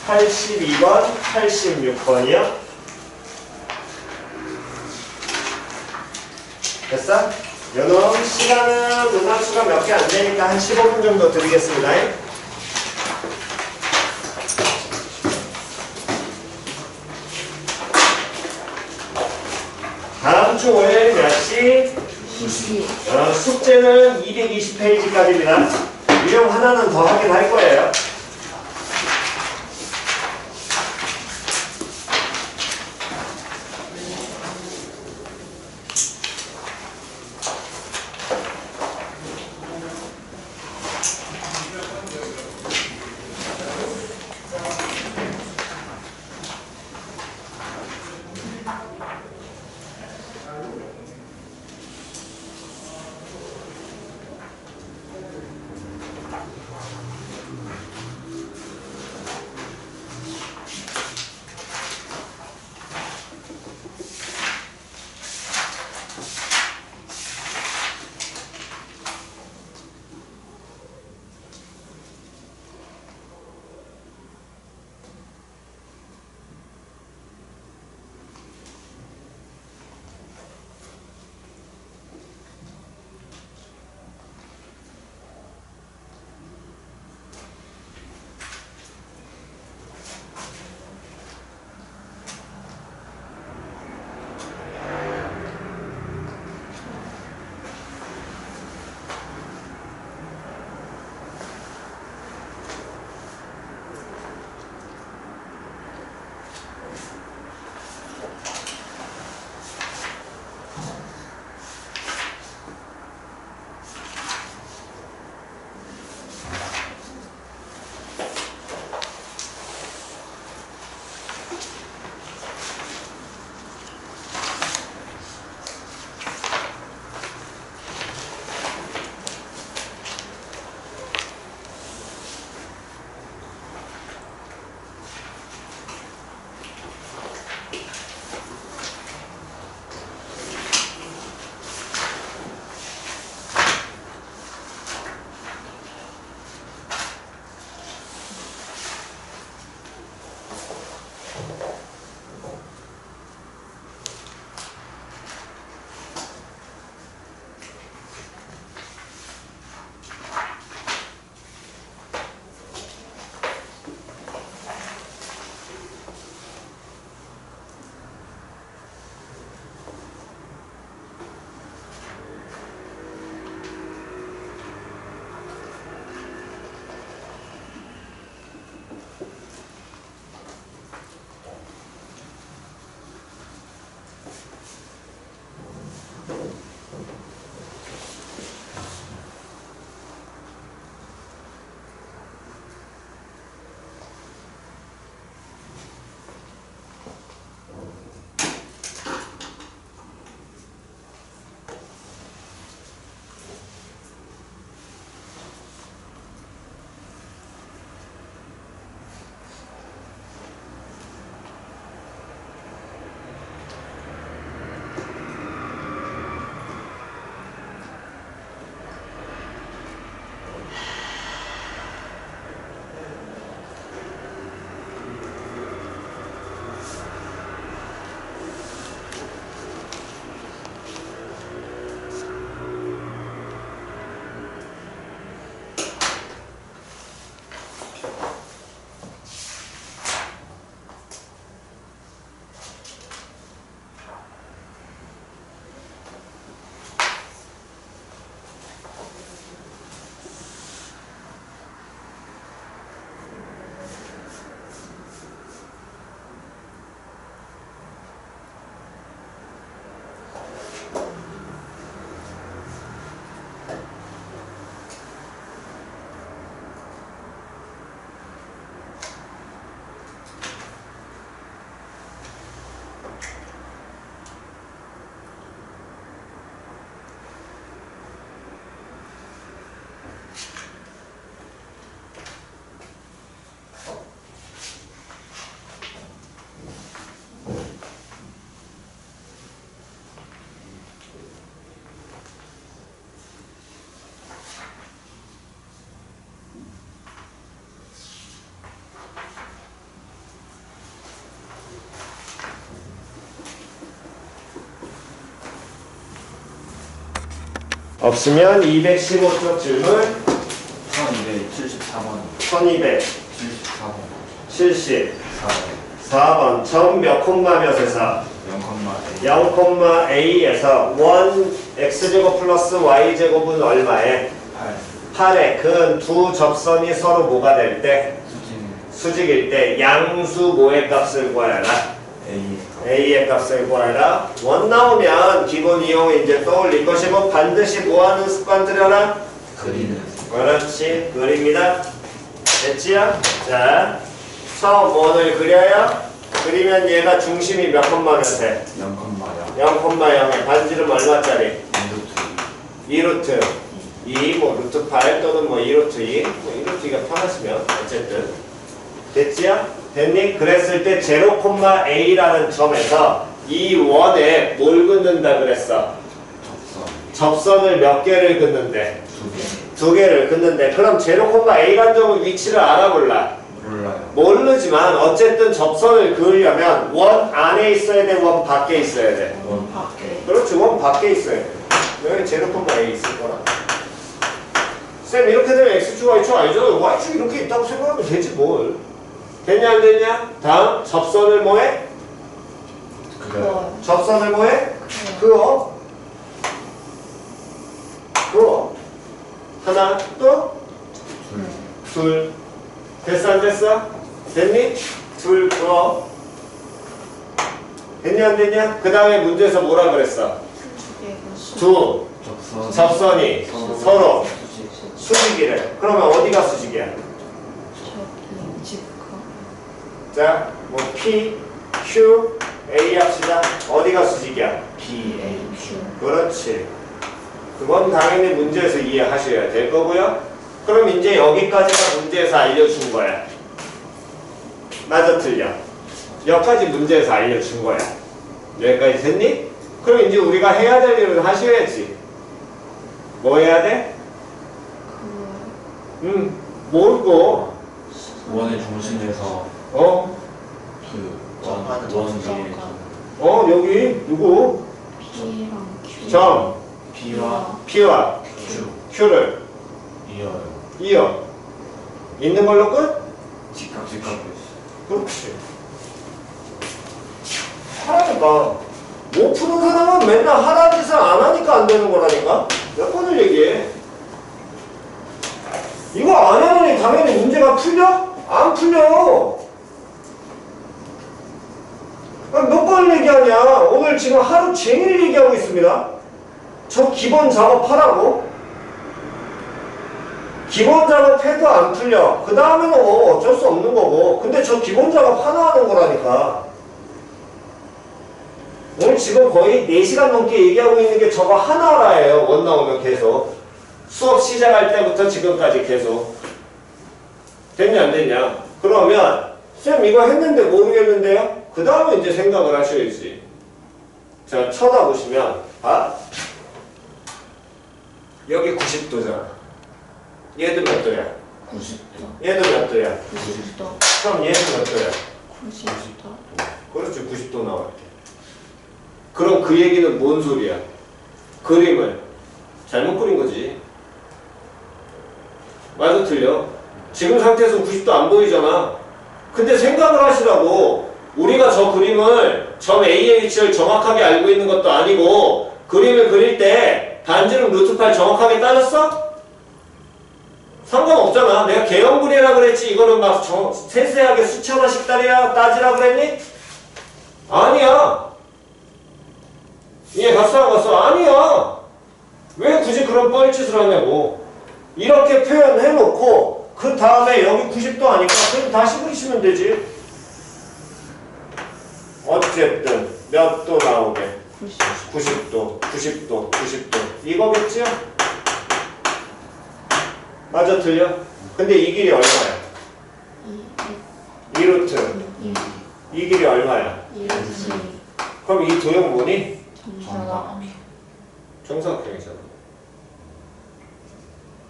[SPEAKER 1] 82번 86번이요 됐어? 요놈 시간은 문학수가 몇 개 안 되니까 한 15분 정도 드리겠습니다. 다음 주 월요일 몇 시?
[SPEAKER 3] 20.
[SPEAKER 1] 숙제는 220페이지까지입니다. 유형 하나는 더 하긴 할 거예요. 없으면 215쪽 질문
[SPEAKER 2] 1274번
[SPEAKER 1] 1274번 점 몇 콤마 몇에서 0,a에서 1 x제곱 플러스 y제곱은 얼마에 8에 근 두 접선이 서로 뭐가 될 때 수직일 때 양수 뭐의 값을 구하라 a의 값을 구하라. 원 나오면 기본 이용을 이제 떠올릴 것이고 반드시 뭐하는 습관 들여라
[SPEAKER 2] 그리는
[SPEAKER 1] 그렇지 그립니다. 됐지요? 자 처음 원을 그려요. 그리면 얘가 중심이 몇 콤마 몇에 0,0에 반지름 얼마짜리 2루트 2 뭐 루트 8 또는 뭐 2루트 2 뭐 2루트 2가 편하시면 어쨌든 됐지요? 됐니? 그랬을 때 0,a라는 점에서 이 원에 뭘 긋는다 그랬어? 접선을 몇 개를 긋는데? 2개를 긋는데 그럼 0,a라는 점의 위치를 알아볼라?
[SPEAKER 2] 몰라요.
[SPEAKER 1] 모르지만 어쨌든 접선을 그으려면 원 안에 있어야 돼? 원 밖에 있어야 돼?
[SPEAKER 2] 원
[SPEAKER 3] 밖에.
[SPEAKER 1] 그렇지 원 밖에 있어야 돼. 여기 0,a 있을 거라. 쌤 이렇게 되면 x축 y축 아니잖아. y축 이렇게 있다고 생각하면 되지 뭘. 됐냐 안 됐냐? 다음 접선을 뭐해?
[SPEAKER 3] 그거.
[SPEAKER 1] 접선을 뭐해? 그어 하나 또 둘 됐어 안 됐어? 됐니? 둘 그어 됐냐 안 됐냐? 그 다음에 문제에서 뭐라 그랬어? 두 접선이 서로 수직이래. 그러면 어디가 수직이야? 자, 뭐 P, Q, A 합시다. 어디가 수직이야?
[SPEAKER 2] PA
[SPEAKER 1] 그렇지. 그건 당연히 문제에서 이해하셔야 될 거고요. 그럼 이제 여기까지가 문제에서 알려준 거야. 맞아 틀려? 여기까지 문제에서 알려준 거야. 여기까지 됐니? 그럼 이제 우리가 해야 될 일은 하셔야지. 뭐 해야 돼? 모르고
[SPEAKER 2] 원의 중심에서
[SPEAKER 1] 여기 누구?
[SPEAKER 3] P랑 Q.
[SPEAKER 1] 점
[SPEAKER 2] B와
[SPEAKER 1] P와
[SPEAKER 2] Q
[SPEAKER 1] Q를
[SPEAKER 2] 이어요.
[SPEAKER 1] 이어 있는 걸로 끝?
[SPEAKER 2] 직각 있어.
[SPEAKER 1] 그렇지. 하라니까. 못 푸는 사람은 맨날 하라는 짓을 안 하니까 안 되는 거라니까. 몇 번을 얘기해. 이거 안 하느니 당연히 문제가 풀려? 안 풀려. 몇 번을 얘기하냐. 오늘 지금 하루 종일 얘기하고 있습니다. 저 기본 작업하라고. 기본 작업해도 안 풀려. 그 다음에는 뭐 어쩔 수 없는 거고. 근데 저 기본 작업 하나 하는 거라니까. 오늘 지금 거의 4시간 넘게 얘기하고 있는 게 저거 하나라예요. 원 나오면 계속. 수업 시작할 때부터 지금까지 계속. 됐냐 안 됐냐? 그러면 쌤 이거 했는데 모르겠는데요? 그 다음에 이제 생각을 하셔야지. 자 쳐다보시면 여기 90도잖아. 얘도 몇 도야?
[SPEAKER 2] 90도.
[SPEAKER 1] 얘도 몇 도야?
[SPEAKER 3] 90도.
[SPEAKER 1] 그럼 얘는 몇 도야?
[SPEAKER 3] 90도.
[SPEAKER 1] 그렇지 90도 나올게. 그럼 그 얘기는 뭔 소리야? 그림을 잘못 그린 거지. 맞아 틀려? 지금 상태에서 90도 안 보이잖아. 근데 생각을 하시라고. 우리가 저 그림을 점 A의 위치를 정확하게 알고 있는 것도 아니고 그림을 그릴 때 반지름 루트 8 정확하게 따졌어? 상관없잖아. 내가 개형 그리라 그랬지 이거는 막 세세하게 수천원씩 따지라 그랬니? 아니야. 이해 갔어 안 갔어? 아니야. 왜 굳이 그런 뻘짓을 하냐고. 이렇게 표현해놓고 그 다음에 여기 90도 아니까 그럼 다시 그리시면 되지. 어쨌든 몇 도 나오게? 90도, 90도, 90도 이거겠지요? 맞아 틀려? 근데 이 길이 얼마야? 2루트 이 길이 얼마야? 그럼 이 도형 뭐니? 정사각형이잖아.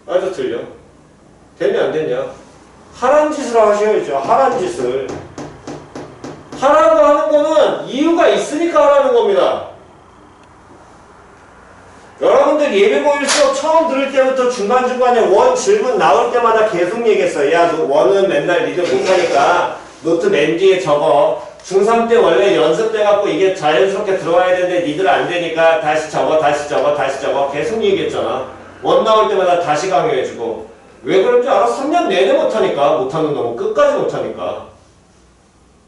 [SPEAKER 1] 맞아 틀려? 되냐 안 되냐? 하란 짓을 하셔야죠. 하란 짓을. 하라고 하는 거는 이유가 있으니까 하라는 겁니다. 여러분들 예비고일 수업 처음 들을 때부터 중간중간에 원 질문 나올 때마다 계속 얘기했어요. 야, 너 원은 맨날 니들 못하니까 노트 맨 뒤에 적어. 중3 때 원래 연습돼갖고 이게 자연스럽게 들어와야 되는데 니들 안 되니까 다시 적어, 다시 적어, 다시 적어. 계속 얘기했잖아. 원 나올 때마다 다시 강요해주고. 왜 그럴 줄 알아? 3년 내내 못하니까. 못하는 놈은 끝까지 못하니까.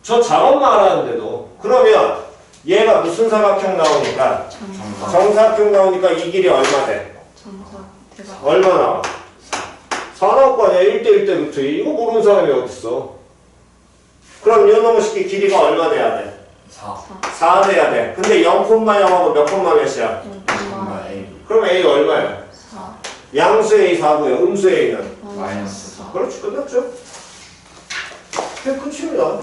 [SPEAKER 1] 저 작업만 알았는데도. 그러면 얘가 무슨 사각형 나오니까? 정사각형 나오니까 이 길이 얼마 돼?
[SPEAKER 3] 정사 대박.
[SPEAKER 1] 얼마 나와? 4 나올 거 아니야. 1대1 대 루트 2. 이거 모르는 사람이 어딨어. 그럼 요놈의 식기 길이가 얼마 돼야 돼?
[SPEAKER 2] 4
[SPEAKER 1] 4 돼야 돼. 근데 0,0하고 몇 콤마 몇이야?
[SPEAKER 3] 0,4
[SPEAKER 2] A
[SPEAKER 1] 그럼 A 얼마야? 양수 A 4고요. 음수 A는?
[SPEAKER 2] 마이너스 4
[SPEAKER 1] 그렇지. 끝났죠? 그게 끝입니다.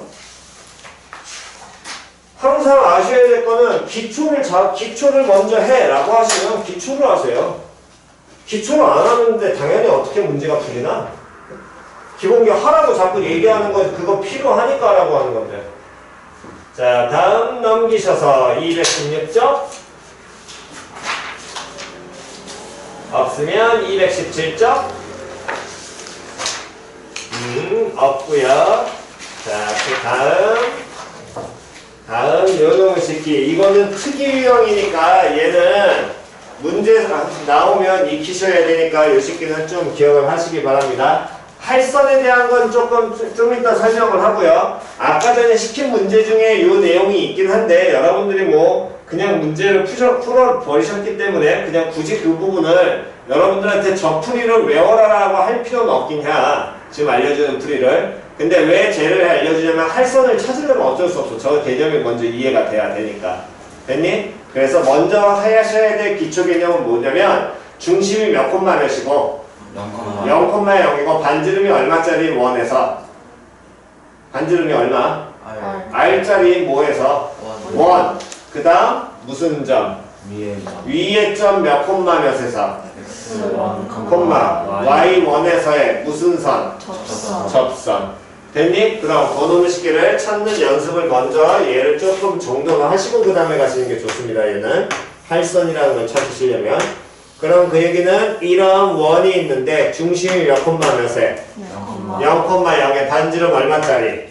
[SPEAKER 1] 항상 아셔야 될 거는 기초를 먼저 해 라고 하시면 기초를 하세요. 기초를 안 하는데 당연히 어떻게 문제가 풀리나? 기본기 하라고 자꾸 얘기하는 거 그거 필요하니까 라고 하는 건데. 자, 다음 넘기셔서 216쪽. 없으면 217쪽. 없고요. 자, 그 다음 요놈의 새끼. 이거는 특이 유형이니까 얘는 문제 나오면 익히셔야 되니까 이 새끼는 좀 기억을 하시기 바랍니다. 할선에 대한 건 좀 이따 설명을 하고요. 아까 전에 시킨 문제 중에 이 내용이 있긴 한데 여러분들이 뭐 그냥 문제를 풀어 버리셨기 때문에 그냥 굳이 그 부분을 여러분들한테 저 풀이를 외워라라고 할 필요는 없긴 해. 지금 알려주는 풀이를. 근데 왜 쟤를 알려주냐면 할선을 찾으려면 어쩔 수 없어. 저 개념이 먼저 이해가 돼야 되니까. 됐니? 그래서 먼저 하셔야 될 기초 개념은 뭐냐면 중심이 몇 콤마 몇이고 0,0이고 반지름이 얼마짜리 원에서 반지름이 얼마? R짜리 뭐에서? 원. 그 다음 무슨 점? 위에 점 몇 콤마 몇에서? 콤마 Y1에서의 무슨 선? 접선. 됐니? 그럼 고놈의 시계를 찾는 연습을 먼저 얘를 조금 정도는 하시고 그 다음에 가시는 게 좋습니다. 얘는 할선이라는 걸 찾으시려면. 그럼 그 얘기는 이런 원이 있는데 중심이 몇 콤마 몇에? 0,0에 반지름 얼마짜리?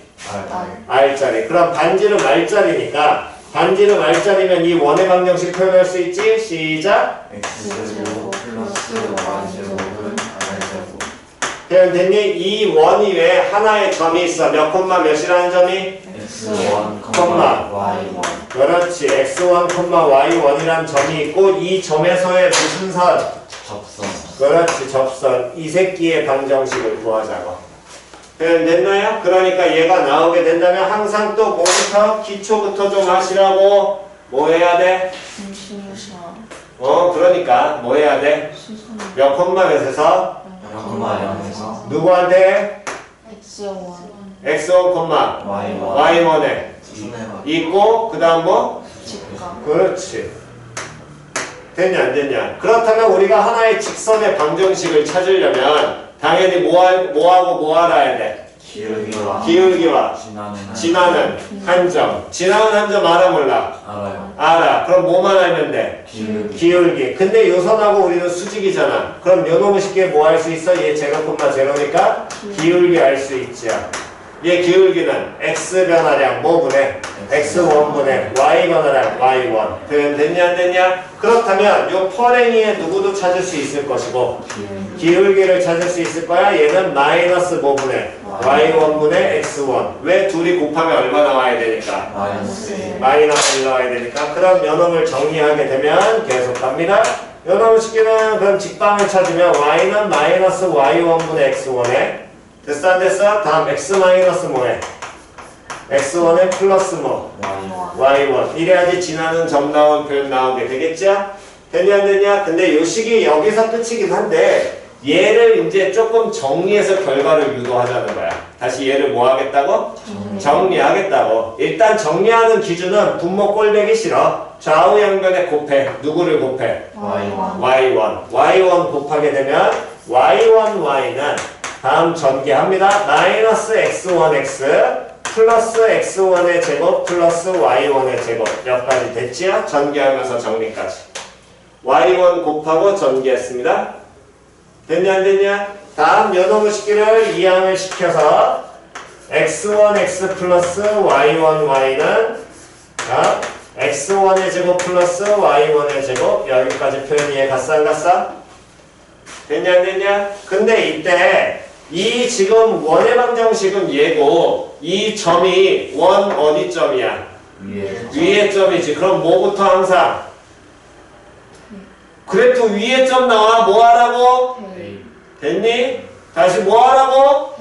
[SPEAKER 1] R짜리. 그럼 반지름 R짜리니까 반지름 R짜리면 이 원의 방정식 표현할 수 있지? 시작!
[SPEAKER 2] X제곱 플러스 Y제곱은 R제곱
[SPEAKER 1] 표현 됐니? 이 원 이외에 하나의 점이 있어. 몇 콤마 몇이라는 점이?
[SPEAKER 2] X1,
[SPEAKER 1] 콤마
[SPEAKER 2] Y1
[SPEAKER 1] 그렇지. X1, Y1이라는 점이 있고 이 점에서의 무슨 선?
[SPEAKER 2] 접선
[SPEAKER 1] 그렇지. 접선. 이 새끼의 방정식을 구하자고. 표현 됐나요? 그러니까 얘가 나오게 된다면 항상 또 뭐부터? 기초부터 좀 하시라고. 뭐 해야 돼? 그러니까 뭐 해야 돼? 몇 콤마 몇에서?
[SPEAKER 2] 0,0에서
[SPEAKER 1] 누구한테? X1, Y1에 있고 그 다음 뭐? 그렇지. 됐냐 안 됐냐? 그렇다면 우리가 하나의 직선의 방정식을 찾으려면 당연히 뭐하고 뭐 알아야 돼? 기울기와 지나는 한 점. 지나는 한 점 알아 몰라? 알아. 그럼 뭐만 알면 돼? 기울기. 근데 요 선하고 우리는 수직이잖아. 그럼 요 놈의 쉽게 뭐 할 수 있어? 얘 제로 콤마 제로니까 기울기 알 수 있지. 얘 기울기는 x 변화량 뭐 분해? x1 분해 y 변화량 y1. 표현 됐냐 안 됐냐? 그렇다면 요 퍼랭이에 누구도 찾을 수 있을 것이고 기울기를 찾을 수 있을 거야. 얘는 마이너스 뭐 분해? y1 분해 x1. 왜 둘이 곱하면 얼마 나와야 되니까? 마이너스 1 나와야 되니까. 그럼 요놈을 정리하게 되면 계속 갑니다. 요놈을 쉽게는 그럼 직방을 찾으면 y는 마이너스 y1 분의 x1에 됐어 안 됐어? 다음 x 마이너스 뭐해? x1에 플러스 뭐? y1. 이래야지 지나는 점 나온 표현 나오게 되겠죠? 됐냐 안 됐냐? 근데 요 식이 여기서 끝이긴 한데 얘를 이제 조금 정리해서 결과를 유도하자는 거야. 다시 얘를 뭐 하겠다고? 정리하겠다고. 일단 정리하는 기준은 분모 꼴배기 싫어. 좌우 양변에 곱해. 누구를 곱해? y1. y1 곱하게 되면 y1, y는 다음 전개합니다. 마이너스 x1x 플러스 x1의 제곱 플러스 y1의 제곱 몇 가지 됐지요? 전개하면서 정리까지. y1 곱하고 전개했습니다. 됐냐 안 됐냐? 다음 요놈의 식기를 이항을 시켜서 x1x 플러스 y1 y는 x1의 제곱 플러스 y1의 제곱 여기까지 표현 이해 갔어 안 갔어? 됐냐 안 됐냐? 근데 이때 이 지금 원의 방정식은 얘고 이 점이 원 어디 점이야? 위에 점이지. 그럼 뭐부터 항상? 그래프 위에 점 나와. 뭐 하라고? 됐니? 다시 뭐 하라고?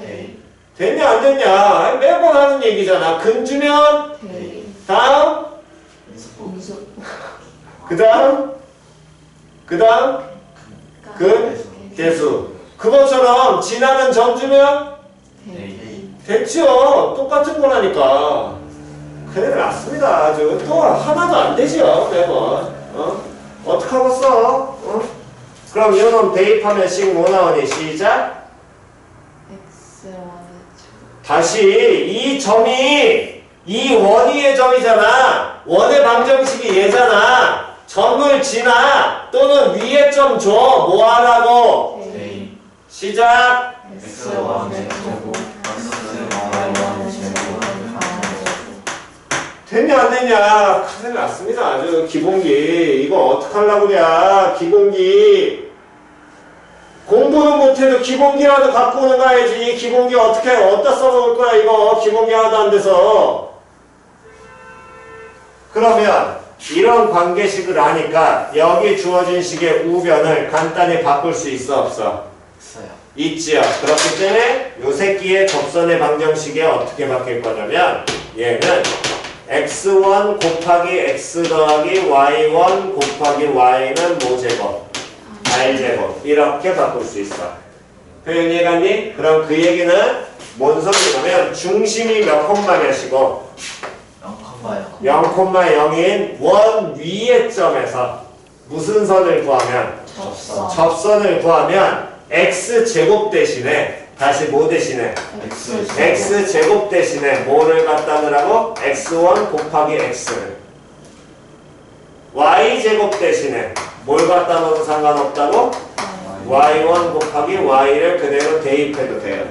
[SPEAKER 1] 됐냐 안 됐냐? 매번 하는 얘기잖아. 근 주면 다음 그 다음 근 개수. 그것처럼 지나는 점 주면 됐죠. 똑같은 거라니까. 큰일 났습니다. 아주 또 하나도 안 되죠. 매번 어떡하겠어? 그럼 이놈 대입하면 식 뭐 나오니? 시작. 다시 이 점이 이 원위의 점이잖아. 원의 방정식이 얘잖아. 점을 지나 또는 위에 점 줘. 뭐 하라고? 시작. 됐냐 안 됐냐? 큰일 났습니다. 아주 기본기. 이거 어떡하려고 그래. 기본기. 공부는 못해도 기본기라도 갖고 오는 거 알지. 기본기 어디다 써먹을 거야 이거. 기본기 하나도 안 돼서. 그러면 이런 관계식을 아니까 여기 주어진 식의 우변을 간단히 바꿀 수 있어 없어? 있지요. 그렇기 때문에 요 새끼의 접선의 방정식에 어떻게 바뀔 거냐면 얘는 x1 곱하기 x 더하기 y1 곱하기 y는 뭐제곱? r제곱. 이렇게 바꿀 수 있어. 표현 이해갔니? 그럼 그 얘기는 뭔 소리냐면 중심이 몇 콤마 몇이고 0,0인 원 위의 점에서 무슨 선을 구하면? 접선을 구하면 x제곱 대신에 다시 뭐 대신에? x제곱 대신에 뭐를 갖다 넣으라고? x1 곱하기 x를 y제곱 대신에 뭘 갖다 넣어도 상관없다고? y1 곱하기 y를 그대로 대입해도 돼요.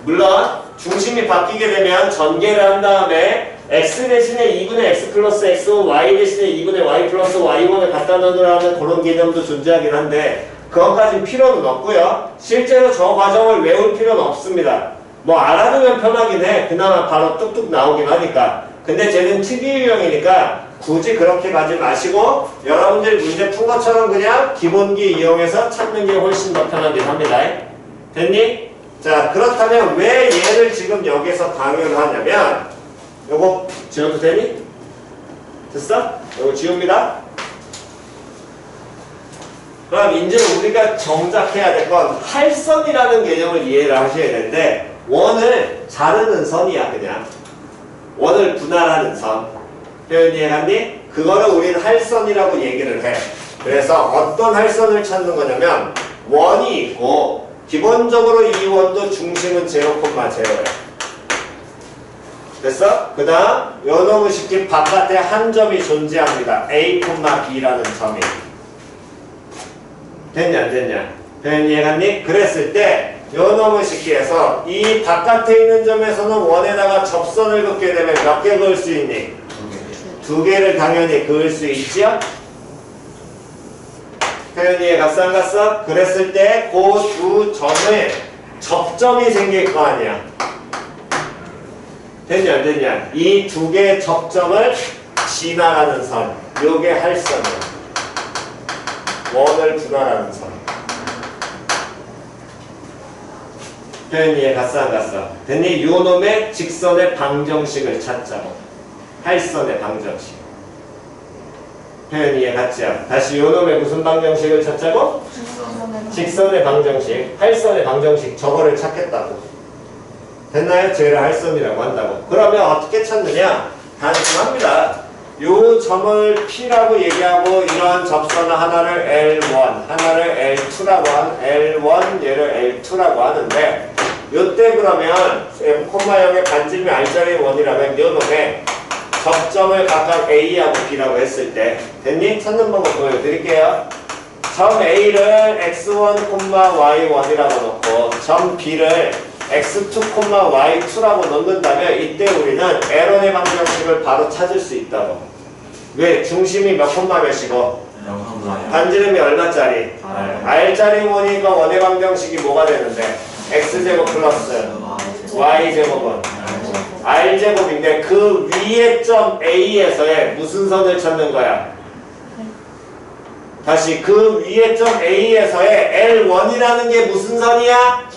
[SPEAKER 1] 물론 중심이 바뀌게 되면 전개를 한 다음에 x 대신에 2분의 x 플러스 x1 y 대신에 2분의 y 플러스 y1을 갖다 넣으라는 그런 개념도 존재하긴 한데 그것까진 필요는 없고요. 실제로 저 과정을 외울 필요는 없습니다. 뭐 알아두면 편하긴 해. 그나마 바로 뚝뚝 나오긴 하니까. 근데 쟤는 특이 유형이니까 굳이 그렇게 가지 마시고 여러분들 문제 푼 것처럼 그냥 기본기 이용해서 찾는 게 훨씬 더 편하긴 합니다. 됐니? 자, 그렇다면 왜 얘를 지금 여기서 강요를 하냐면 요거 지워도 되니? 됐어? 요거 지웁니다. 그럼 이제 우리가 정작해야 될 건 할선이라는 개념을 이해를 하셔야 되는데 원을 자르는 선이야. 그냥 원을 분할하는 선. 표현 이해갔니? 그거를 우리는 할선이라고 얘기를 해. 그래서 어떤 할선을 찾는 거냐면 원이 있고 기본적으로 이 원도 중심은 0,0야. 됐어? 그 다음 요놈의 식기 바깥에 한 점이 존재합니다. A, B라는 점이. 됐냐 안 됐냐? 표현 이해갔니? 그랬을 때 요놈의 식기에서 이 바깥에 있는 점에서는 원에다가 접선을 긋게 되면 몇 개 그을 수 있니? 2개를 당연히 그을 수 있지요? 표현 이해 갔어 안 갔어? 그랬을 때 그 두 점에 접점이 생길 거 아니야. 됐냐 안 됐냐? 이 2개의 접점을 지나가는 선. 요게 할선이야. 원을 분할하는 선. 표현 이해 갔어 안 갔어? 됐니? 요 놈의 직선의 방정식을 찾자고. 할선의 방정식. 표현 이해 갔죠? 다시 요 놈의 무슨 방정식을 찾자고? 직선의 방정식. 할선의 방정식. 저거를 찾겠다고. 됐나요? 쟤를 할선이라고 한다고. 그러면 어떻게 찾느냐? 단순합니다. 요 점을 P라고 얘기하고 이러한 접선 하나를 L1, 하나를 L2라고 하는 L1, 얘를 L2라고 하는데 요때 그러면 M,0의 반지름이 R자리의 원이라면 요 놈의 접점을 각각 A하고 B라고 했을 때 됐니? 찾는 방법 보여드릴게요. 점 A를 x1, y1이라고 놓고 점 B를 x2, y2라고 놓는다면 이때 우리는 에런의 방정식을 바로 찾을 수 있다고. 왜? 중심이 몇 콤마 몇이고
[SPEAKER 2] 0,0.
[SPEAKER 1] 반지름이 얼마짜리? R짜리 원이니까 원의 방정식이 뭐가 되는데? X제곱 플러스 Y제곱은 R제곱인데 그 위에 점 A에서의 무슨 선을 찾는 거야? 다시 그 위에 점 A에서의 L1이라는 게 무슨 선이야?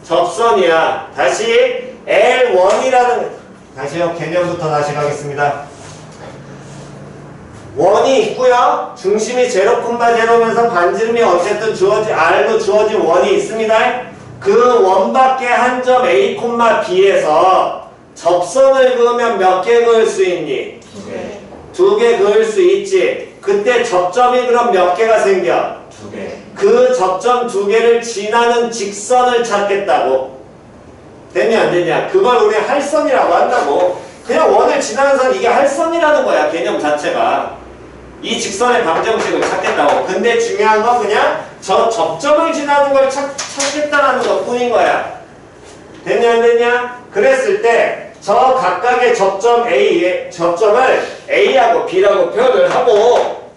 [SPEAKER 1] 접선이야. 다시 L1이라는 다시요. 개념부터 다시 가겠습니다. 원이 있고요. 중심이 0,0면서 반지름이 어쨌든 R로 주어진 원이 있습니다. 그 원밖에 한 점 A, B에서 접선을 그으면 몇 개 그을 수 있니? 2개 그을 수 있지. 그때 접점이 그럼 몇 개가 생겨?
[SPEAKER 2] 2개.
[SPEAKER 1] 그 접점 2개를 지나는 직선을 찾겠다고. 됐냐 안 됐냐? 그걸 우리 할선이라고 한다고. 그냥 원을 지나는 선 이게 할선이라는 거야. 개념 자체가. 이 직선의 방정식을 찾겠다고. 근데 중요한 건 그냥 저 접점을 지나는 걸 찾겠다라는 것 뿐인 거야. 됐냐 안 됐냐? 그랬을 때 저 각각의 접점 A의 접점을 A하고 B라고 표현을 하고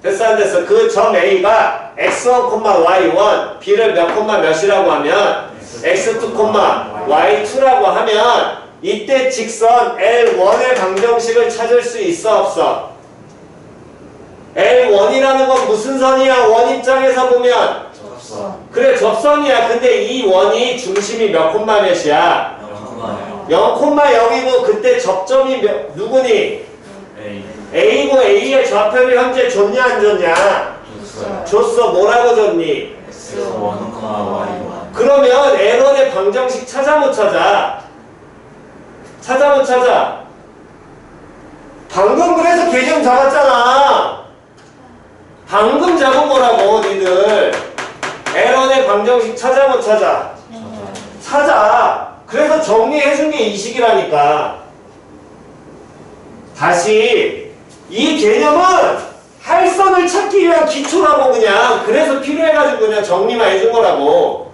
[SPEAKER 1] 됐어 안 됐어? 그 점 A가 x1, y1 B를 몇 콤마 몇이라고 하면 x2, y2라고 하면 이때 직선 L1의 방정식을 찾을 수 있어 없어? L1이라는 건 무슨 선이야? 원 입장에서 보면
[SPEAKER 2] 접선.
[SPEAKER 1] 그래 접선이야. 근데 이 원이 중심이 몇 콤마 몇이야? 0,0이고 그때 접점이 누구니?
[SPEAKER 2] A.
[SPEAKER 1] A고 A의 좌표를 현재 줬냐 안 줬냐?
[SPEAKER 2] 줬어요.
[SPEAKER 1] 줬어. 뭐라고 줬니?
[SPEAKER 2] x1, y1.
[SPEAKER 1] 그러면 L의 방정식 찾아 못 찾아? 찾아 못 찾아? 방금 그래서 개념 잡았잖아. 방금 잡은 거라고 니들. L의 방정식 찾아 못 찾아? 찾아. 그래서 정리해준 게 이 식이라니까. 다시 이 개념은 할선을 찾기 위한 기초라고 그냥. 그래서 필요해가지고 그냥 정리만 해준 거라고.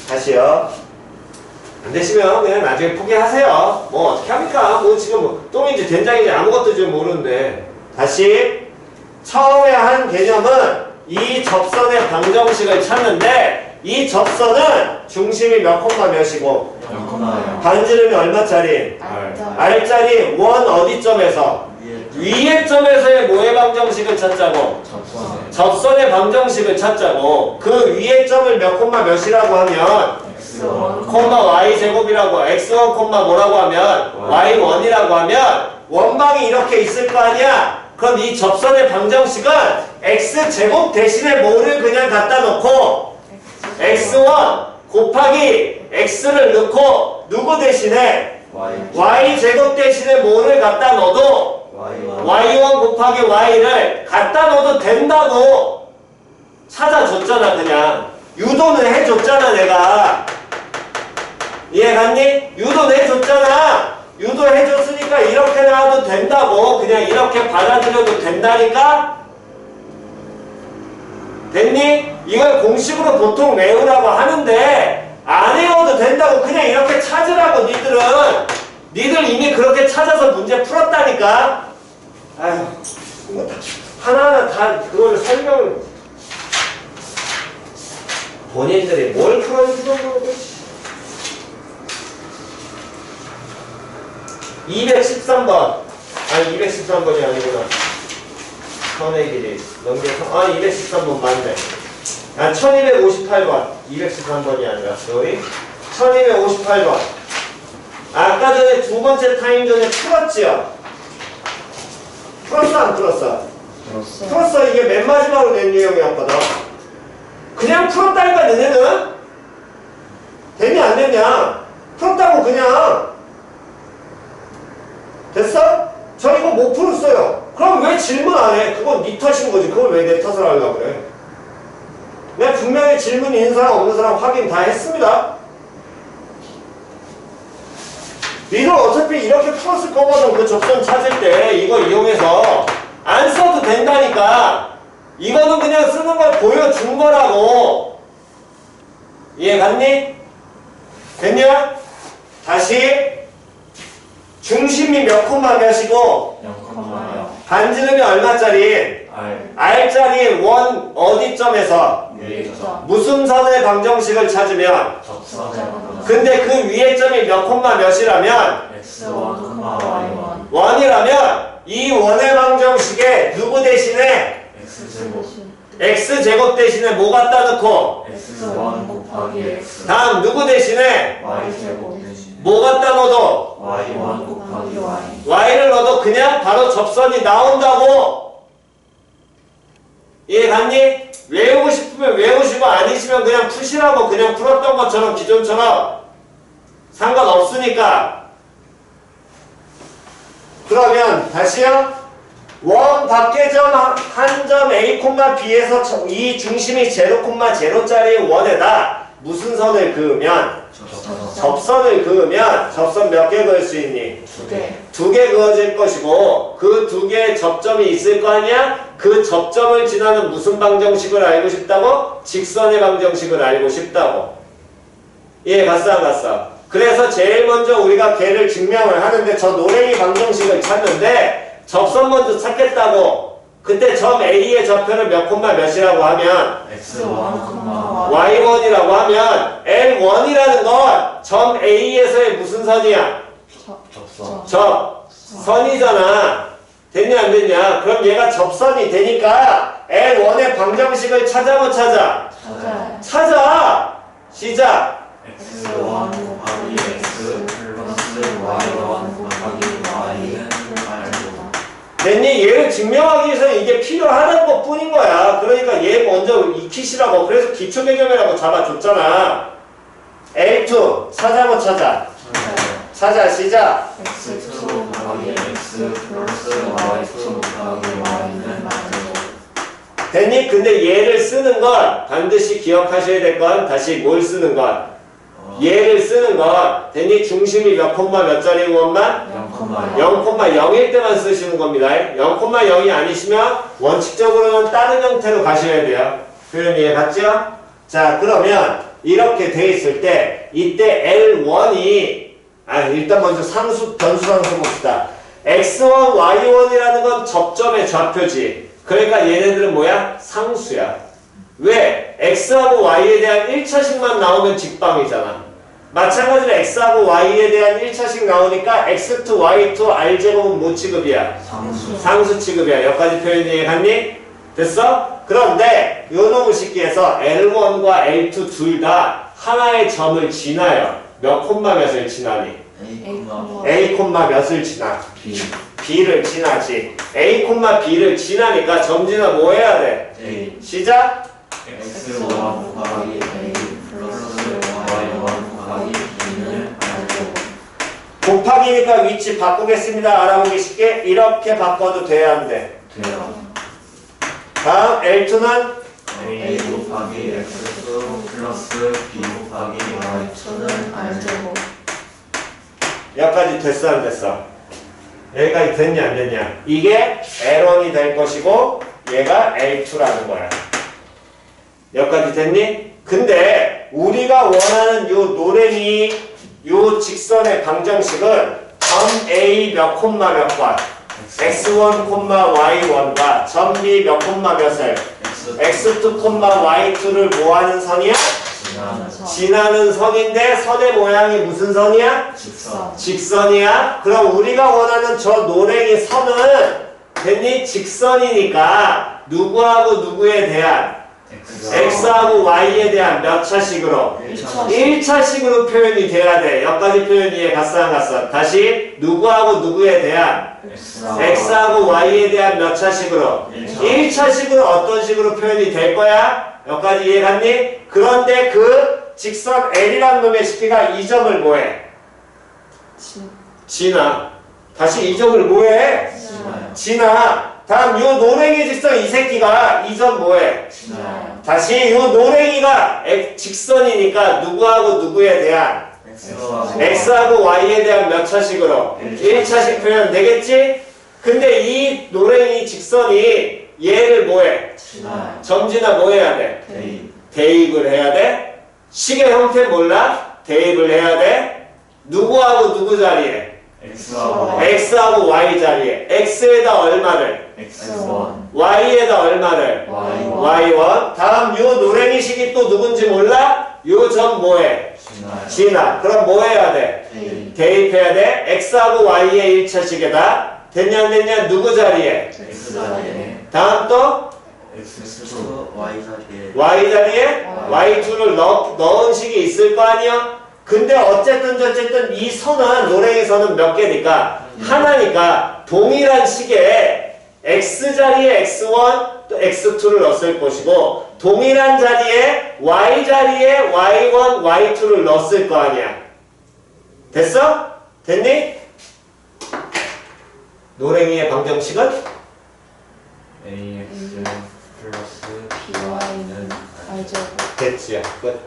[SPEAKER 1] 다시요. 안 되시면 그냥 나중에 포기하세요. 뭐 어떻게 합니까? 뭐 지금 뭐 똥인지 된장인지 아무것도 지금 모르는데. 다시 처음에 한 개념은 이 접선의 방정식을 찾는데 이 접선은 중심이 몇 콤마 몇이고
[SPEAKER 2] 0,0.
[SPEAKER 1] 반지름이 얼마짜리? R짜리 원 어디점에서? 위에 점에서의 뭐의 방정식을 찾자고?
[SPEAKER 2] 접선에.
[SPEAKER 1] 접선의 방정식을 찾자고. 그 위에 점을 몇 콤마 몇이라고 하면
[SPEAKER 2] x1,
[SPEAKER 1] 콤마 y제곱이라고. x1 콤마 뭐라고 하면 y1이라고 하면 원방이 이렇게 있을 거 아니야? 그럼 이 접선의 방정식은 x제곱 대신에 뭐를 그냥 갖다 놓고 x1 곱하기 x를 넣고 누구 대신에 y제곱 대신에 뭐를 갖다 넣어도 y1 곱하기 y를 갖다 넣어도 된다고 찾아줬잖아. 그냥 유도는 해줬잖아. 내가 이해갔니? 유도는 해줬잖아. 유도해줬으니까 이렇게 나와도 된다고. 그냥 이렇게 받아들여도 된다니까? 됐니? 이걸 공식으로 보통 외우라고 하는데 안 외워도 된다고. 그냥 이렇게 찾으라고. 니들 이미 그렇게 찾아서 문제 풀었다니까. 아휴, 뭐 하나하나 다 그거를 설명을 본인들이 뭘 풀어주는 거고. 213번. 아니 213번이 아니구나. 선의 길이 넘겨서. 아니 213번 맞네. 아 1258번. 213번이 아니라 sorry. 1258번. 아까 전에 두 번째 타임전에 풀었지요? 풀었어 안 풀었어? 풀었어. 이게 맨 마지막으로 낸 유형이었거든. 그냥 풀었다니까 너네는? 됐냐 안 됐냐? 풀었다고 그냥. 됐어? 저 이거 못 풀었어요. 그럼 왜 질문 안 해? 그건 네 탓인 거지. 그걸 왜 내 탓을 하려고 그래? 내가 분명히 질문이 있는 사람 없는 사람 확인 다 했습니다. 니들 어차피 이렇게 풀었을 거거든. 그 접선 찾을 때 이거 이용해서. 안 써도 된다니까. 이거는 그냥 쓰는 걸 보여준 거라고. 이해 갔니? 됐냐? 다시 중심이 몇 콤마 몇이고
[SPEAKER 2] 0,0
[SPEAKER 1] 반지름이 얼마짜리?
[SPEAKER 2] R
[SPEAKER 1] R짜리 원 어디점에서
[SPEAKER 2] 위에서
[SPEAKER 1] 무슨 선의 방정식을 찾으면
[SPEAKER 2] 접선을
[SPEAKER 1] 근데 그 위에 점이 몇 콤마 몇이라면
[SPEAKER 2] X1, Y1
[SPEAKER 1] 원이라면 이 원의 방정식에 누구 대신에
[SPEAKER 2] X제곱
[SPEAKER 1] X제곱 대신에 뭐 갖다 넣고
[SPEAKER 2] X1 곱하기 X
[SPEAKER 1] 다음 누구 대신에
[SPEAKER 2] Y제곱 대신에
[SPEAKER 1] 뭐 갖다 넣어도
[SPEAKER 2] Y1 곱하기 Y
[SPEAKER 1] Y를 넣어도 그냥 바로 접선이 나온다고. 이해 갔니? 외우고 싶으면 외우시고 아니시면 그냥 푸시라고. 그냥 풀었던 것처럼 기존처럼 상관없으니까. 그러면 다시요. 원 밖의 점 한 점 A, B에서 이 중심이 0,0짜리 원에다 무슨 선을 그으면 접선을 그으면 접선 몇 개 그을 수 있니?
[SPEAKER 3] 2개.
[SPEAKER 1] 2개 그어질 것이고 그 2개의 접점이 있을 거 아니야? 그 접점을 지나는 무슨 방정식을 알고 싶다고? 직선의 방정식을 알고 싶다고. 예, 갔어 안 갔어? 그래서 제일 먼저 우리가 걔를 증명을 하는데 저 노랭이 방정식을 찾는데 접선 먼저 찾겠다고. 그때 점 A의 좌표를 몇 콤마 몇이라고 하면
[SPEAKER 2] X1,
[SPEAKER 1] Y1이라고 하면 L1이라는 건 점 A에서의 무슨 선이야?
[SPEAKER 2] 접선
[SPEAKER 1] 접선이잖아. 됐냐 안 됐냐? 그럼 얘가 접선이 되니까 L1의 방정식을 찾아 못 찾아?
[SPEAKER 3] 찾아요.
[SPEAKER 1] 찾아! 시작!
[SPEAKER 2] X1 곱하기 X 플러스 Y1 곱하기 Y는 R제곱
[SPEAKER 1] 됐니? 얘를 증명하기 위해서는 이게 필요하다는 것 뿐인 거야. 그러니까 얘 먼저 익히시라고. 그래서 기초개념이라고 잡아줬잖아. L2 찾아 못 찾아? 찾아 시작!
[SPEAKER 2] X2 곱하기 X 플러스 Y2 곱하기 Y는 R제곱
[SPEAKER 1] 됐니? 근데 얘를 쓰는 건 반드시 기억하셔야 될 건 다시 뭘 쓰는 건? 얘를 쓰는 건 됐니? 중심이 몇 콤마 몇 짜리 원만?
[SPEAKER 2] 0,0
[SPEAKER 1] 0,0일 때만 쓰시는 겁니다. 0,0이 아니시면 원칙적으로는 다른 형태로 가셔야 돼요. 표현 이해 갔죠? 자, 그러면 이렇게 돼 있을 때 이때 L1이 일단 먼저 변수 상수 봅시다. X1, Y1이라는 건 접점의 좌표지. 그러니까 얘네들은 뭐야? 상수야. 왜? X하고 Y에 대한 1차식만 나오면 직방이잖아. 마찬가지로 X하고 Y에 대한 1차식 나오니까 X2, Y2, R제곱은 뭐 취급이야? 상수 취급이야. 여기까지 표현 이해 갔니? 됐어? 그런데 요 놈의 식기에서 L1과 L2 둘 다 하나의 점을 지나요. 몇 콤마 몇을 지나니? A 콤마 몇을 지나?
[SPEAKER 2] B
[SPEAKER 1] B를 지나지. A 콤마 B를 지나니까 점 지나 뭐 해야 돼?
[SPEAKER 2] A
[SPEAKER 1] 시작!
[SPEAKER 2] X1 곱하기 A 플러스 Y1 곱하기 B는 R제곱
[SPEAKER 1] 곱하기니까 위치 바꾸겠습니다. 알아보기 쉽게 이렇게 바꿔도 돼야 안 돼.
[SPEAKER 2] 돼요.
[SPEAKER 1] 다음 L2는
[SPEAKER 2] A 곱하기 X2 플러스 B 곱하기 Y2는
[SPEAKER 3] R제곱.
[SPEAKER 1] 여기까지 됐어 안 됐어? 여기까지 됐냐 안 됐냐? 이게 L1이 될 것이고 얘가 L2라는 거야. 여기까지 됐니? 근데 우리가 원하는 요 노랭이 요 직선의 방정식은 점 A 몇 콤마 몇 번 X1, Y1과 점 B 몇 콤마 몇을 X2, Y2를 뭐하는 선이야? 지나는 선인데 선의 모양이 무슨 선이야?
[SPEAKER 2] 직선
[SPEAKER 1] 직선이야? 그럼 우리가 원하는 저 노랭이 선은 됐니? 직선이니까 누구하고 누구에 대한? X하고 Y에 대한 몇 차식으로? 1차식으로 표현이 돼야 돼. 여기까지 표현 이해 갔어 안 갔어? 다시 누구하고 누구에 대한? X하고 Y에 대한 몇 차식으로? 1차식으로 어떤 식으로 표현이 될 거야? 여기까지 이해 갔니? 그런데 그 직선 L이라는 놈의 식기가 이 점을 뭐해? 지나. 다시 이 점을 뭐해? 지나. 다음 요 노랭이 직선 이 새끼가 이 점 뭐해? 다시 요 노랭이가 직선이니까 누구하고 누구에 대한? X하고 Y에 대한 몇 차식으로? 1차식 표현 되겠지? 근데 이 노랭이 직선이 얘를 뭐해?
[SPEAKER 3] 지나요.
[SPEAKER 1] 점지나 뭐 해야 돼?
[SPEAKER 3] 대입.
[SPEAKER 1] 대입을 해야 돼? 식의 형태 몰라? 대입을 해야 돼? 누구하고 누구 자리에?
[SPEAKER 2] X하고
[SPEAKER 1] X하고 Y 자리에. X에다 얼마를?
[SPEAKER 2] X1
[SPEAKER 1] Y에다 얼마를?
[SPEAKER 2] Y1
[SPEAKER 1] Y1. 다음 요 노랭이 식이 또 누군지 몰라? 요 점 뭐해?
[SPEAKER 2] 지나요.
[SPEAKER 1] 진아. 그럼 뭐 해야 돼?
[SPEAKER 3] 대입.
[SPEAKER 1] 대입해야 돼? X하고 Y의 1차식에다. 됐냐 안 됐냐? 누구 자리에?
[SPEAKER 2] X 자리에
[SPEAKER 1] 다음 또?
[SPEAKER 2] X2
[SPEAKER 4] Y 자리에
[SPEAKER 1] Y 자리에 Y2를 넣은 식이 있을 거 아니야? 근데 어쨌든 이 선은 노랭이 선은 몇 개니까? 하나니까 동일한 식에 X 자리에 X1 또 X2를 넣었을 것이고 동일한 자리에 Y 자리에 Y1, Y2를 넣었을 거 아니야. 됐어? 됐니? 노랭이의 방정식은?
[SPEAKER 2] AX 플러스
[SPEAKER 3] BY는 알죠.
[SPEAKER 1] 됐지요. 끝.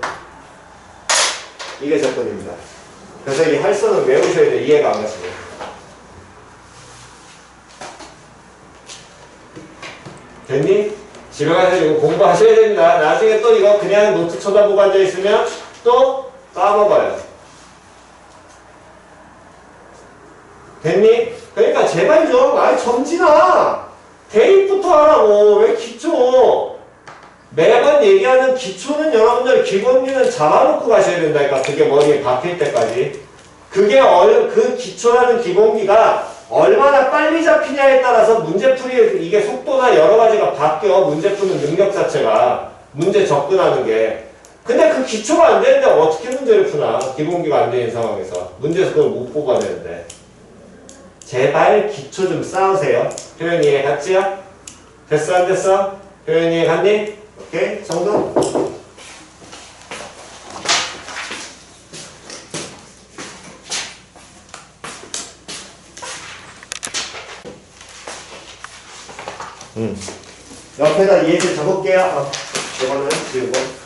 [SPEAKER 1] 이게 접근입니다. 그래서 이 할선은 외우셔야 돼. 이해가 안 가시면. 됐니? 집에 가서 이거 공부하셔야 됩니다. 나중에 또 이거 그냥 노트 쳐다보고 앉아있으면 또 까먹어요. 됐니? 그러니까 제발 좀, 점지나! 대입부터 하라고. 왜 기초? 매번 얘기하는 기초는 여러분들 기본기는 잡아놓고 가셔야 된다니까. 그게 머리에 박힐 때까지. 그게 그 기초라는 기본기가 얼마나 빨리 잡히냐에 따라서 문제풀이 이게 속도나 여러 가지가 바뀌어. 문제 푸는 능력 자체가. 문제 접근하는 게. 근데 그 기초가 안 되는데 어떻게 문제를 푸나. 기본기가 안 되는 상황에서. 문제에서 그걸 못 뽑아내는데. 제발 기초 좀 쌓으세요. 표현 이해 갔지요? 됐어 안 됐어? 표현 이해 갔니? 오케이 정도? 옆에다 예제 적을게요. 이거는 지우고.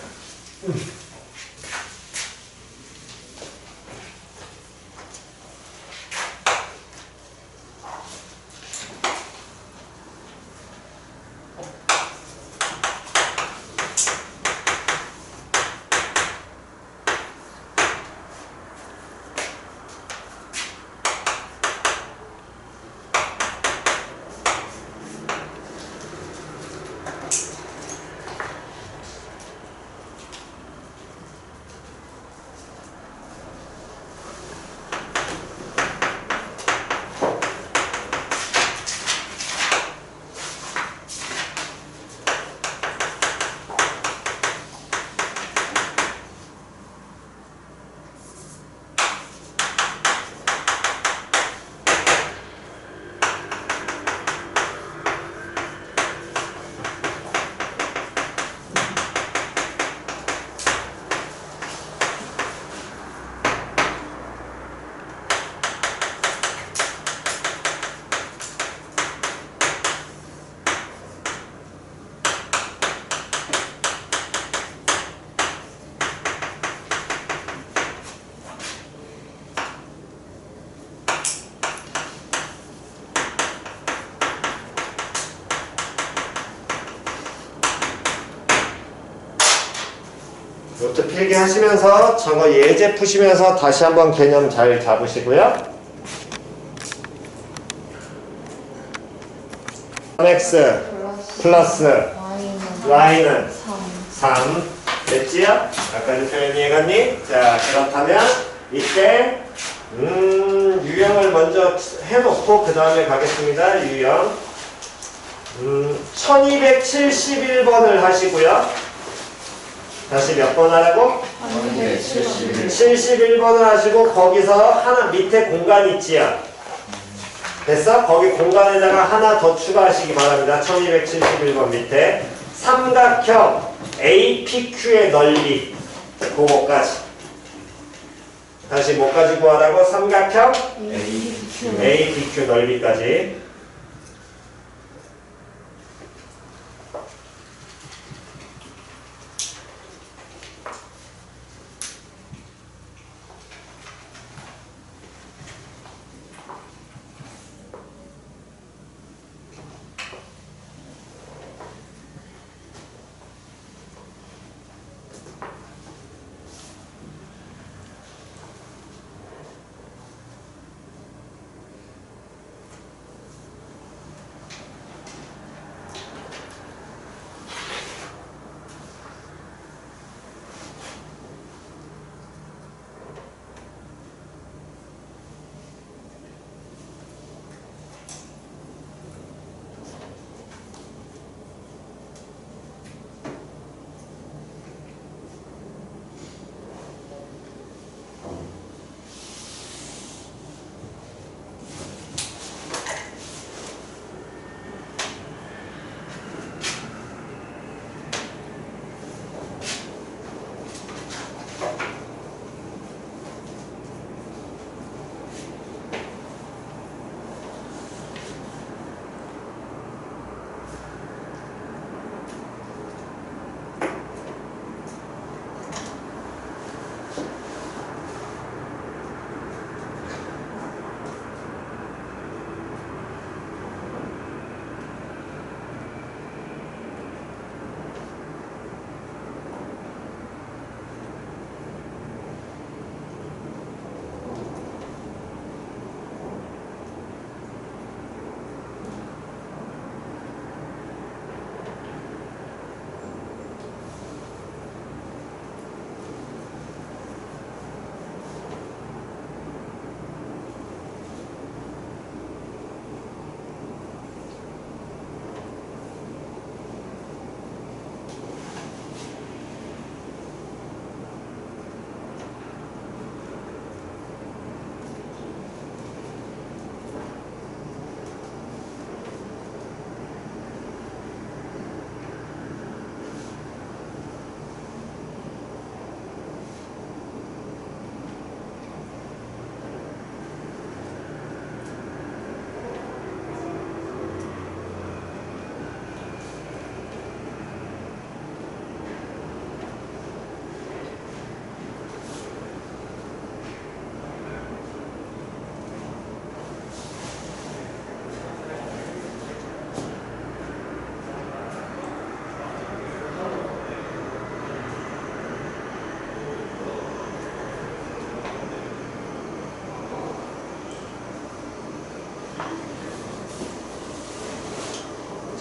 [SPEAKER 1] 노트 필기하시면서 저거 예제 푸시면서 다시 한번 개념 잘 잡으시고요. 3x 플러스 y는 3 됐지요? 아까도 표현 이해갔니? 자 그렇다면 이때 유형을 먼저 해놓고 그 다음에 가겠습니다. 유형 1271번을 하시고요. 다시 몇 번 하라고? 71번을 하시고 거기서 하나 밑에 공간 있지요? 됐어? 거기 공간에다가 하나 더 추가하시기 바랍니다. 1271번 밑에 삼각형 APQ의 넓이 그거까지 다시 뭐까지 구하라고? 삼각형 APQ 넓이까지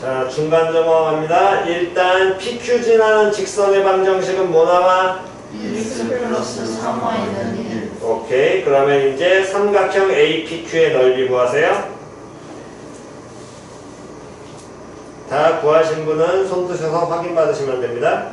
[SPEAKER 1] 자, 중간 점검합니다. 일단 PQ 지나는 직선의 방정식은 뭐 나와?
[SPEAKER 4] 2x 플러스 3y는 1.
[SPEAKER 1] 오케이. 그러면 이제 삼각형 APQ의 넓이 구하세요. 다 구하신 분은 손 드셔서 확인 받으시면 됩니다.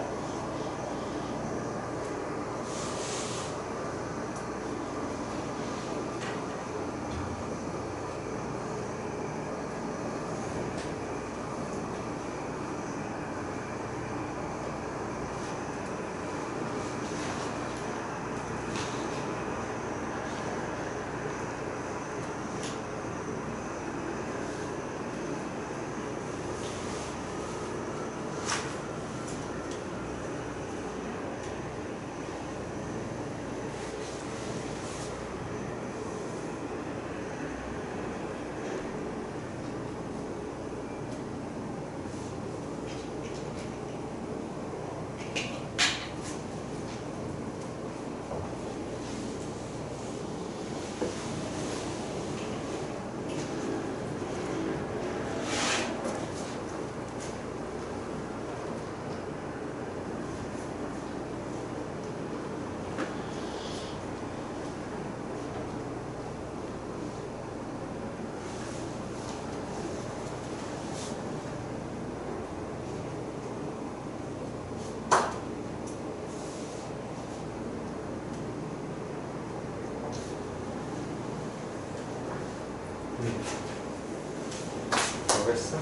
[SPEAKER 1] 모르겠어.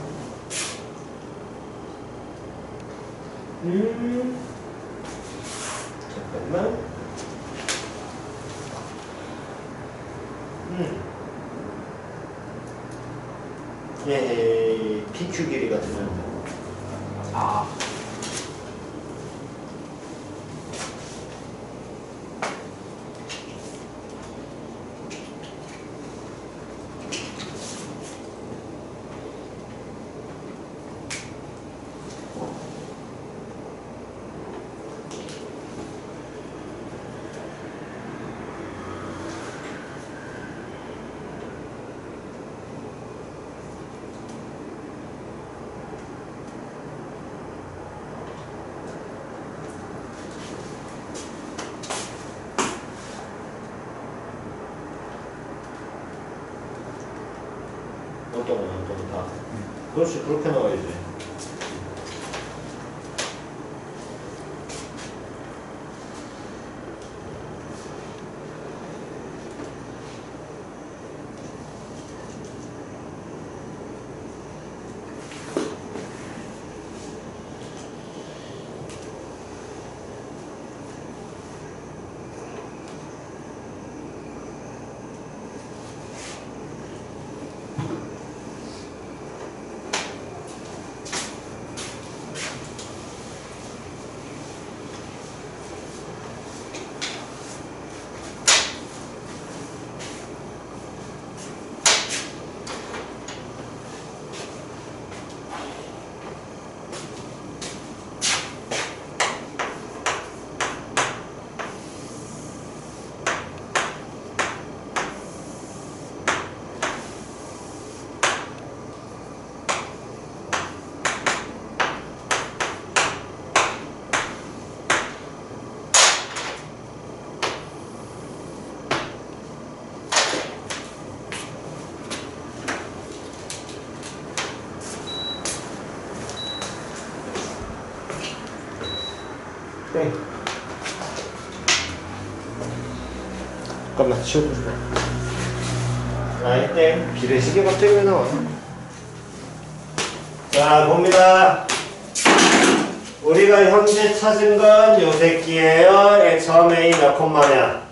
[SPEAKER 1] 잠깐만. 예, PQ 길이가 되는데.
[SPEAKER 2] 아,
[SPEAKER 1] 어떤 다. 그렇지, 그렇게 나와야지. 땡. 잠깐만, 치워보자. 아이, 땡. 비례식이 갑자기 왜 나와? 자, 봅니다. 우리가 현재 찾은 건 요 새끼예요. 처음 A 몇 콤마냐?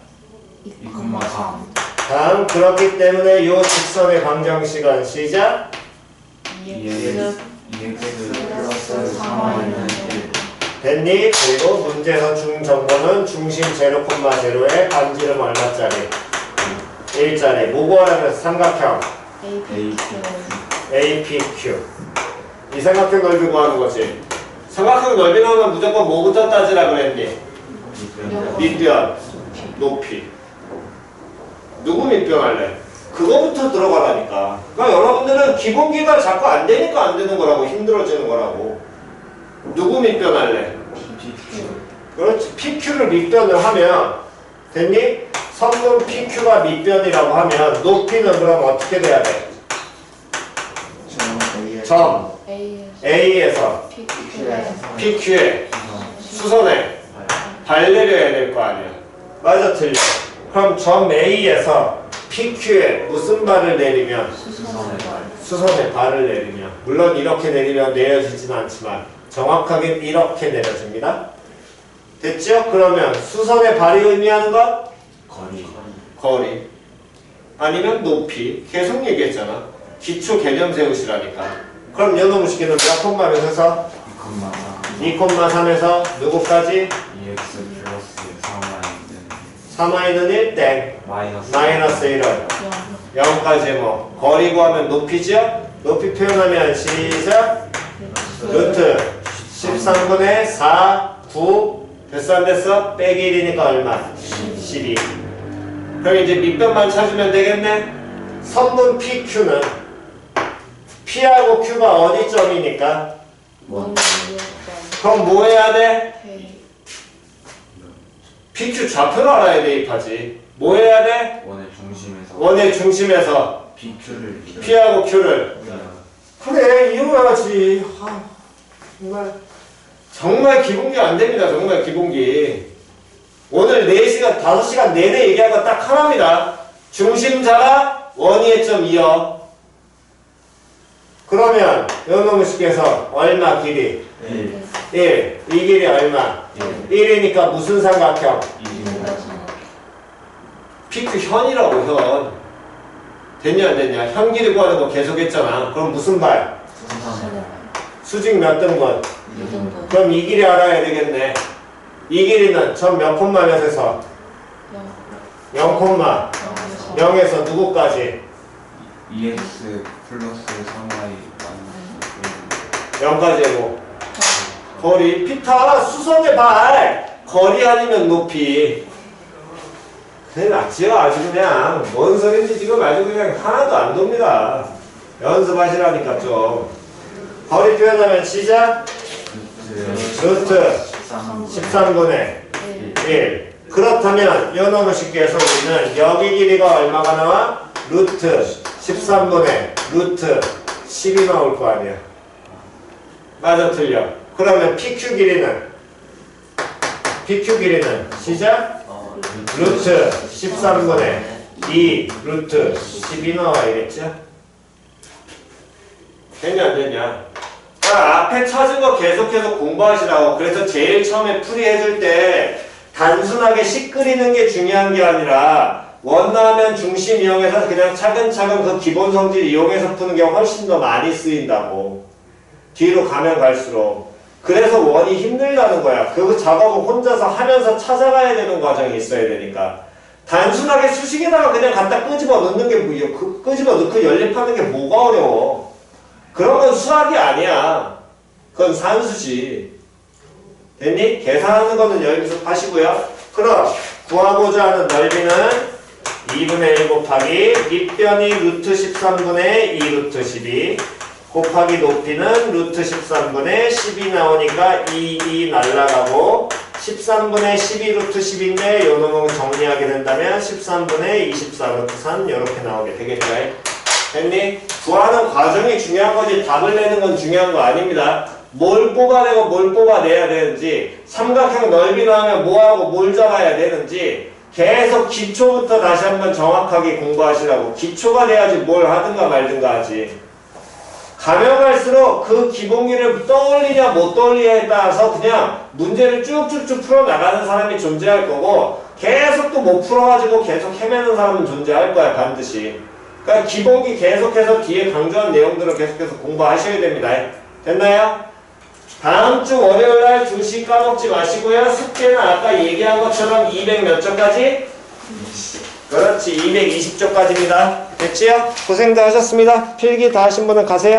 [SPEAKER 2] 2,3.
[SPEAKER 1] 다음, 그렇기 때문에 요 직선의 방정식은 시작.
[SPEAKER 3] 2x
[SPEAKER 2] 2x
[SPEAKER 4] 플러스 3y는 1.
[SPEAKER 1] 됐니? 그리고 문제에서 준 정보는 중심 0,0에 반지름 얼마짜리? 1짜리. 뭐 구하라 그랬어? 삼각형
[SPEAKER 3] APQ
[SPEAKER 1] APQ. 이 삼각형 넓이 구하는 거지. 삼각형 넓이 나오면 무조건 뭐부터 따지라 그랬니? 밑변, 높이. 누구 밑변 할래? 그거부터 들어가라니까. 그러니까 여러분들은 기본기가 자꾸 안 되니까 안 되는 거라고, 힘들어지는 거라고. 누구 밑변할래? 그렇지. PQ를 밑변을 하면 됐니? 성분 PQ가 밑변이라고 하면 높이는 그럼 어떻게 돼야 돼? 점 A에서 PQ에 수선에 발 내려야 될 거 아니야. 맞아, 틀려. 그럼 점 A에서 PQ에 무슨 발을 내리면? 수선에 발을 내리면. 물론 이렇게 내리면 내려지진 않지만 정확하게 이렇게 내려집니다. 됐죠? 그러면 수선의 발이 의미하는 것? 거리. 아니면 높이. 계속 얘기했잖아. 기초 개념 세우시라니까. 그럼 요놈 식기는 몇 콤마면서? 2,3에서 누구까지?
[SPEAKER 2] 2x 플러스
[SPEAKER 1] 3y는 1 땡. 마이너스 1은 0까지 뭐. 거리 구하면 높이죠? 높이 표현하면 시작. 루트 13분의 4, 9 됐어 안 됐어? 빼기 1이니까 얼마? 12. 그럼 이제 밑변만 찾으면 되겠네? 선분 PQ는 P하고 Q가 어디 점이니까? 그럼 뭐 해야 돼? PQ 좌표를 알아야 대입하지. 뭐 해야 돼? 원의 중심에서
[SPEAKER 2] PQ를
[SPEAKER 1] P하고 Q를. 그래, 이용해야지. 정말 기본기 안 됩니다. 정말 기본기. 오늘 4시간, 5시간 내내 얘기한 거 딱 하나입니다. 중심자가 원위의 점 2요. 그러면 요놈의 식에서 얼마 길이? 1. 이 길이 얼마? 1이니까 무슨 삼각형? PQ 현이라고, 현. 됐냐 안 됐냐? 현 길이 구하는 거 계속 했잖아. 그럼 무슨 발? 수직 몇 등분? 그럼 이 길이 알아야 되겠네. 이 길이는 점 몇 콤마에서 0 콤마 0에서 누구까지?
[SPEAKER 2] 2x 플러스 3y
[SPEAKER 1] 0까지 뭐 거리 피타 수선의 발 거리 아니면 높이. 그냥 낫지요. 아주 그냥 뭔 소린지 지금 아주 그냥 하나도 안 돕니다. 연습하시라니까 좀. 거리 표현하면 시작. 루트 13분의 1. 그렇다면 요놈을 쉽게 해서 우리는 여기 길이가 얼마가 나와? 루트 13분의 루트 10이 나올 거 아니야. 맞아 틀려. 그러면 PQ 길이는 시작. 루트 13분의 2 루트 10이 나와야겠죠? 됐냐 안 됐냐? 앞에 찾은 거 계속해서 공부하시라고. 그래서 제일 처음에 풀이해줄 때 단순하게 식 그리는 게 중요한 게 아니라 원 나오면 중심 이용해서 그냥 차근차근 그 기본 성질 이용해서 푸는 게 훨씬 더 많이 쓰인다고. 뒤로 가면 갈수록. 그래서 원이 힘들다는 거야. 그 작업을 혼자서 하면서 찾아가야 되는 과정이 있어야 되니까. 단순하게 수식에다가 그냥 갖다 끄집어 넣는 게 끄집어 넣고 연립하는 게 뭐가 어려워. 그런 건 수학이 아니야. 그건 산수지. 됐니? 계산하는 거는 연습하시고요. 그럼 구하고자 하는 넓이는 2분의 1 곱하기 밑변이 루트 13분의 2 루트 12 곱하기 높이는 루트 13분의 10이 나오니까 2 날라가고 13분의 12 루트 10인데 요 놈은 정리하게 된다면 13분의 24 루트 3 이렇게 나오게 되겠죠. 됐니? 구하는 과정이 중요한 거지 답을 내는 건 중요한 거 아닙니다. 뭘 뽑아내고 뭘 뽑아내야 되는지 삼각형 넓이 나오면 뭐하고 뭘 잡아야 되는지 계속 기초부터 다시 한번 정확하게 공부하시라고. 기초가 돼야지 뭘 하든가 말든가 하지. 가면 갈수록 그 기본기를 떠올리냐 못 떠올리냐에 따라서 그냥 문제를 쭉쭉쭉 풀어나가는 사람이 존재할 거고 계속 또 못 풀어가지고 계속 헤매는 사람은 존재할 거야 반드시. 그러니까 기본기 계속해서 뒤에 강조한 내용들을 계속해서 공부하셔야 됩니다. 됐나요? 다음 주 월요일날 2시 까먹지 마시고요. 숙제는 아까 얘기한 것처럼 200 몇 점까지? 그렇지, 220점까지입니다. 됐지요? 고생도 하셨습니다. 필기 다 하신 분은 가세요.